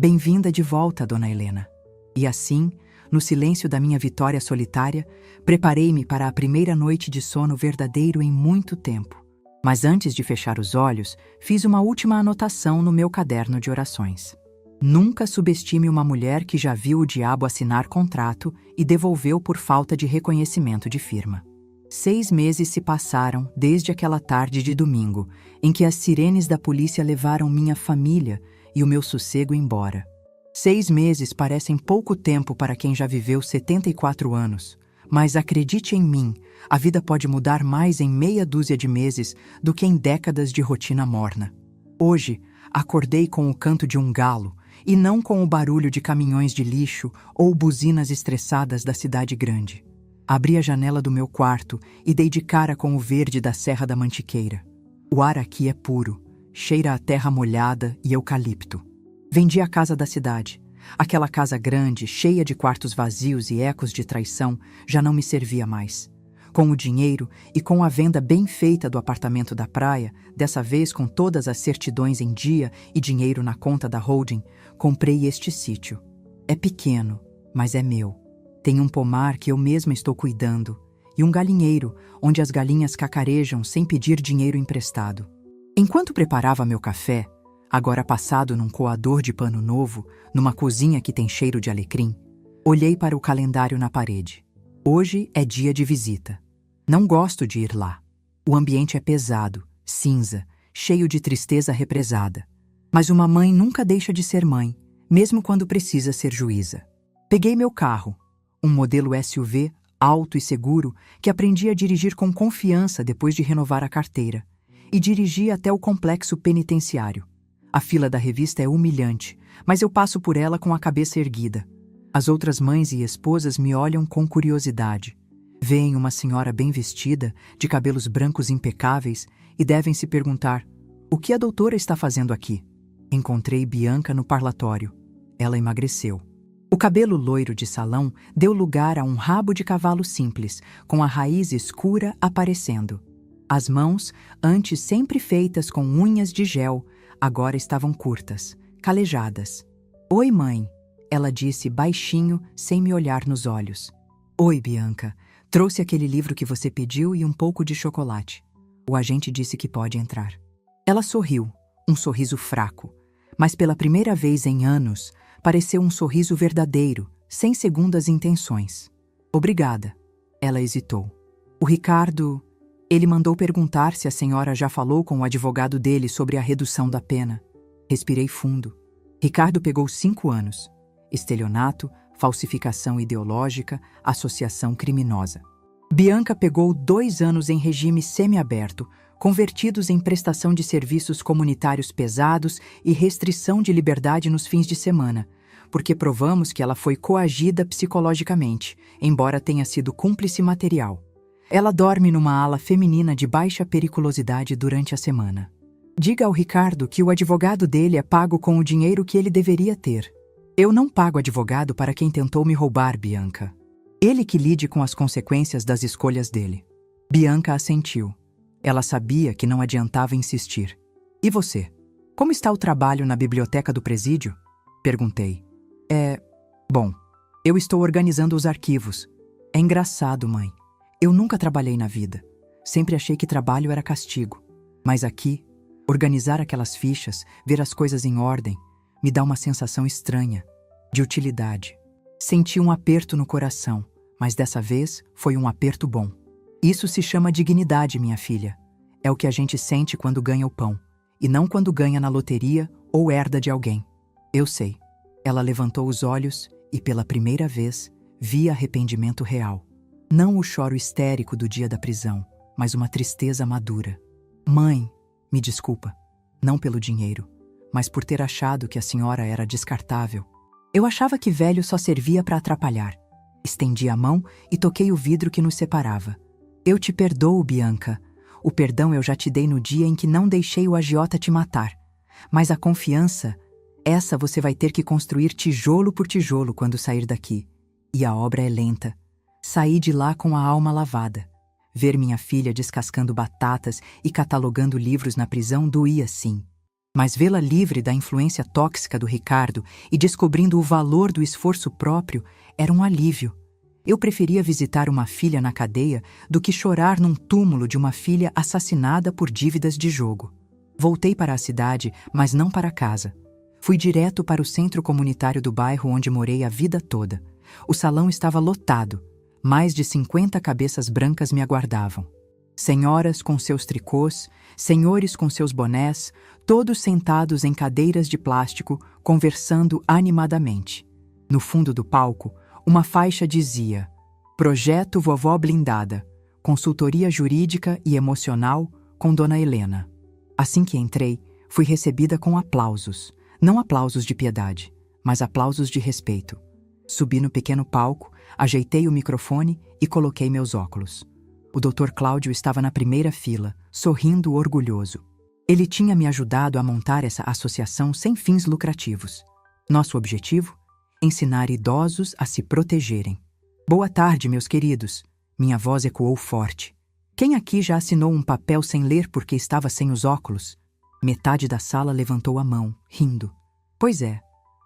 Bem-vinda de volta, dona Helena. E assim, no silêncio da minha vitória solitária, preparei-me para a primeira noite de sono verdadeiro em muito tempo. Mas antes de fechar os olhos, fiz uma última anotação no meu caderno de orações. Nunca subestime uma mulher que já viu o diabo assinar contrato e devolveu por falta de reconhecimento de firma. 6 meses se passaram desde aquela tarde de domingo, em que as sirenes da polícia levaram minha família e o meu sossego embora. 6 meses parecem pouco tempo para quem já viveu 74 anos, mas acredite em mim, a vida pode mudar mais em meia dúzia de meses do que em décadas de rotina morna. Hoje, acordei com o canto de um galo, e não com o barulho de caminhões de lixo ou buzinas estressadas da cidade grande. Abri a janela do meu quarto e dei de cara com o verde da Serra da Mantiqueira. O ar aqui é puro, cheira a terra molhada e eucalipto. Vendi a casa da cidade. Aquela casa grande, cheia de quartos vazios e ecos de traição, já não me servia mais. Com o dinheiro e com a venda bem feita do apartamento da praia, dessa vez com todas as certidões em dia e dinheiro na conta da holding, comprei este sítio. É pequeno, mas é meu. Tem um pomar que eu mesma estou cuidando e um galinheiro onde as galinhas cacarejam sem pedir dinheiro emprestado. Enquanto preparava meu café, agora passado num coador de pano novo, numa cozinha que tem cheiro de alecrim, olhei para o calendário na parede. Hoje é dia de visita. Não gosto de ir lá. O ambiente é pesado, cinza, cheio de tristeza represada. Mas uma mãe nunca deixa de ser mãe, mesmo quando precisa ser juíza. Peguei meu carro, um modelo SUV alto e seguro que aprendi a dirigir com confiança depois de renovar a carteira, e dirigi até o complexo penitenciário. A fila da revista é humilhante, mas eu passo por ela com a cabeça erguida. As outras mães e esposas me olham com curiosidade. Veem uma senhora bem vestida, de cabelos brancos impecáveis, e devem se perguntar: o que a doutora está fazendo aqui? Encontrei Bianca no parlatório. Ela emagreceu. O cabelo loiro de salão deu lugar a um rabo de cavalo simples, com a raiz escura aparecendo. As mãos, antes sempre feitas com unhas de gel, agora estavam curtas, calejadas. Oi, mãe, ela disse baixinho, sem me olhar nos olhos. Oi, Bianca. Trouxe aquele livro que você pediu e um pouco de chocolate. O agente disse que pode entrar. Ela sorriu, um sorriso fraco, mas pela primeira vez em anos, pareceu um sorriso verdadeiro, sem segundas intenções. Obrigada. Ela hesitou. O Ricardo... Ele mandou perguntar se a senhora já falou com o advogado dele sobre a redução da pena. Respirei fundo. Ricardo pegou 5 anos. Estelionato, falsificação ideológica, associação criminosa. Bianca pegou 2 anos em regime semiaberto, convertidos em prestação de serviços comunitários pesados e restrição de liberdade nos fins de semana, porque provamos que ela foi coagida psicologicamente, embora tenha sido cúmplice material. Ela dorme numa ala feminina de baixa periculosidade durante a semana. Diga ao Ricardo que o advogado dele é pago com o dinheiro que ele deveria ter. Eu não pago advogado para quem tentou me roubar, Bianca. Ele que lide com as consequências das escolhas dele. Bianca assentiu. Ela sabia que não adiantava insistir. E você? Como está o trabalho na biblioteca do presídio? Perguntei. Bom, eu estou organizando os arquivos. É engraçado, mãe. Eu nunca trabalhei na vida. Sempre achei que trabalho era castigo. Mas aqui, organizar aquelas fichas, ver as coisas em ordem, me dá uma sensação estranha, de utilidade. Senti um aperto no coração, mas dessa vez foi um aperto bom. Isso se chama dignidade, minha filha. É o que a gente sente quando ganha o pão, e não quando ganha na loteria ou herda de alguém. Eu sei. Ela levantou os olhos e, pela primeira vez, vi arrependimento real. Não o choro histérico do dia da prisão, mas uma tristeza madura. Mãe, me desculpa, não pelo dinheiro, mas por ter achado que a senhora era descartável. Eu achava que velho só servia para atrapalhar. Estendi a mão e toquei o vidro que nos separava. Eu te perdoo, Bianca. O perdão eu já te dei no dia em que não deixei o agiota te matar. Mas a confiança, essa você vai ter que construir tijolo por tijolo quando sair daqui. E a obra é lenta. Saí de lá com a alma lavada. Ver minha filha descascando batatas e catalogando livros na prisão doía sim. Mas vê-la livre da influência tóxica do Ricardo e descobrindo o valor do esforço próprio era um alívio. Eu preferia visitar uma filha na cadeia do que chorar num túmulo de uma filha assassinada por dívidas de jogo. Voltei para a cidade, mas não para casa. Fui direto para o centro comunitário do bairro onde morei a vida toda. O salão estava lotado. Mais de 50 cabeças brancas me aguardavam. Senhoras com seus tricôs, senhores com seus bonés, todos sentados em cadeiras de plástico, conversando animadamente. No fundo do palco, uma faixa dizia: Projeto Vovó Blindada, consultoria jurídica e emocional com Dona Helena. Assim que entrei, fui recebida com aplausos. Não aplausos de piedade, mas aplausos de respeito. Subi no pequeno palco, ajeitei o microfone e coloquei meus óculos. O Dr. Cláudio estava na primeira fila, sorrindo orgulhoso. Ele tinha me ajudado a montar essa associação sem fins lucrativos. Nosso objetivo? Ensinar idosos a se protegerem. Boa tarde, meus queridos. Minha voz ecoou forte. Quem aqui já assinou um papel sem ler porque estava sem os óculos? Metade da sala levantou a mão, rindo. Pois é,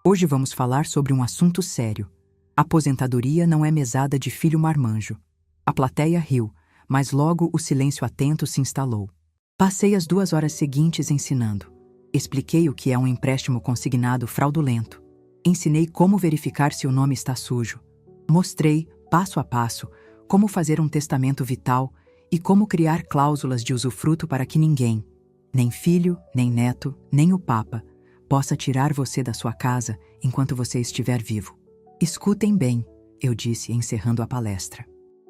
hoje vamos falar sobre um assunto sério. Aposentadoria não é mesada de filho marmanjo. A plateia riu, mas logo o silêncio atento se instalou. Passei as 2 horas seguintes ensinando. Expliquei o que é um empréstimo consignado fraudulento. Ensinei como verificar se o nome está sujo. Mostrei, passo a passo, como fazer um testamento vital e como criar cláusulas de usufruto para que ninguém, nem filho, nem neto, nem o Papa, possa tirar você da sua casa enquanto você estiver vivo. Escutem bem, eu disse encerrando a palestra.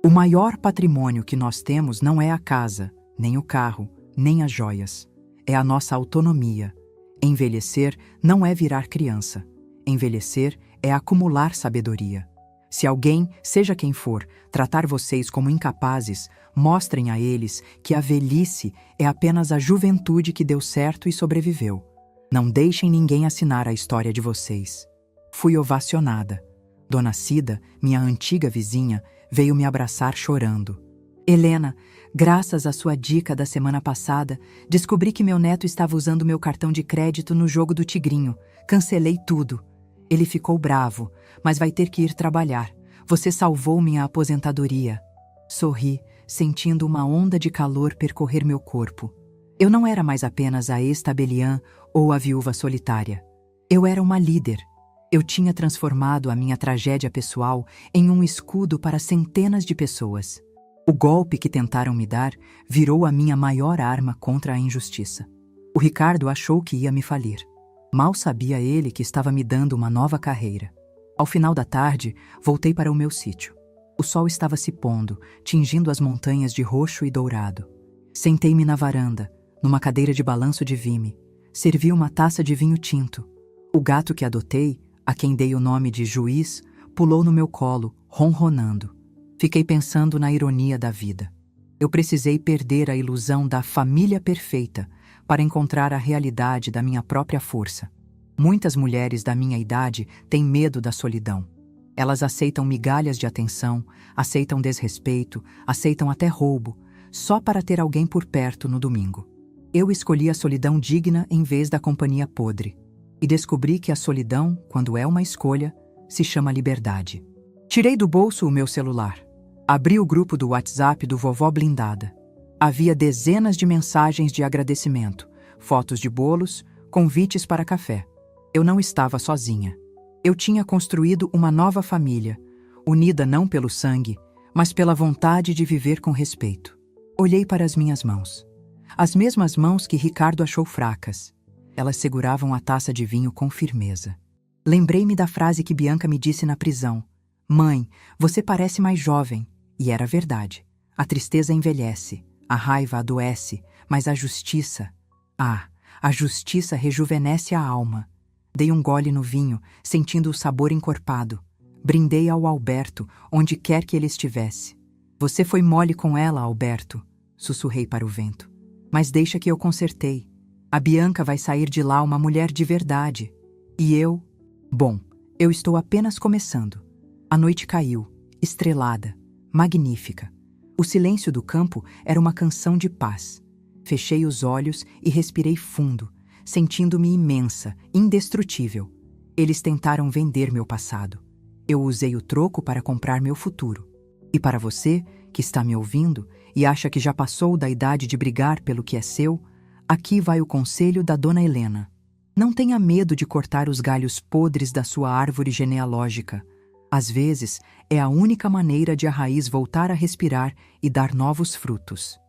O maior patrimônio que nós temos não é a casa, nem o carro, nem as joias. É a nossa autonomia. Envelhecer não é virar criança. Envelhecer é acumular sabedoria. Se alguém, seja quem for, tratar vocês como incapazes, mostrem a eles que a velhice é apenas a juventude que deu certo e sobreviveu. Não deixem ninguém assinar a história de vocês. Fui ovacionada. Dona Cida, minha antiga vizinha, veio me abraçar chorando. Helena, graças à sua dica da semana passada, descobri que meu neto estava usando meu cartão de crédito no jogo do Tigrinho. Cancelei tudo. Ele ficou bravo, mas vai ter que ir trabalhar. Você salvou minha aposentadoria. Sorri, sentindo uma onda de calor percorrer meu corpo. Eu não era mais apenas a ex-tabeliã ou a viúva solitária. Eu era uma líder. Eu tinha transformado a minha tragédia pessoal em um escudo para centenas de pessoas. O golpe que tentaram me dar virou a minha maior arma contra a injustiça. O Ricardo achou que ia me falir. Mal sabia ele que estava me dando uma nova carreira. Ao final da tarde, voltei para o meu sítio. O sol estava se pondo, tingindo as montanhas de roxo e dourado. Sentei-me na varanda, numa cadeira de balanço de vime. Servi uma taça de vinho tinto. O gato que adotei, a quem dei o nome de Juiz, pulou no meu colo, ronronando. Fiquei pensando na ironia da vida. Eu precisei perder a ilusão da família perfeita para encontrar a realidade da minha própria força. Muitas mulheres da minha idade têm medo da solidão. Elas aceitam migalhas de atenção, aceitam desrespeito, aceitam até roubo, só para ter alguém por perto no domingo. Eu escolhi a solidão digna em vez da companhia podre. E descobri que a solidão, quando é uma escolha, se chama liberdade. Tirei do bolso o meu celular. Abri o grupo do WhatsApp do Vovó Blindada. Havia dezenas de mensagens de agradecimento, fotos de bolos, convites para café. Eu não estava sozinha. Eu tinha construído uma nova família, unida não pelo sangue, mas pela vontade de viver com respeito. Olhei para as minhas mãos. As mesmas mãos que Ricardo achou fracas. Elas seguravam a taça de vinho com firmeza. Lembrei-me da frase que Bianca me disse na prisão. Mãe, você parece mais jovem. E era verdade. A tristeza envelhece, a raiva adoece, mas a justiça... a justiça rejuvenesce a alma. Dei um gole no vinho, sentindo o sabor encorpado. Brindei ao Alberto, onde quer que ele estivesse. Você foi mole com ela, Alberto, sussurrei para o vento. Mas deixa que eu consertei. A Bianca vai sair de lá uma mulher de verdade. E eu? Bom, eu estou apenas começando. A noite caiu, estrelada, magnífica. O silêncio do campo era uma canção de paz. Fechei os olhos e respirei fundo, sentindo-me imensa, indestrutível. Eles tentaram vender meu passado. Eu usei o troco para comprar meu futuro. E para você, que está me ouvindo e acha que já passou da idade de brigar pelo que é seu, aqui vai o conselho da Dona Helena. Não tenha medo de cortar os galhos podres da sua árvore genealógica. Às vezes, é a única maneira de a raiz voltar a respirar e dar novos frutos.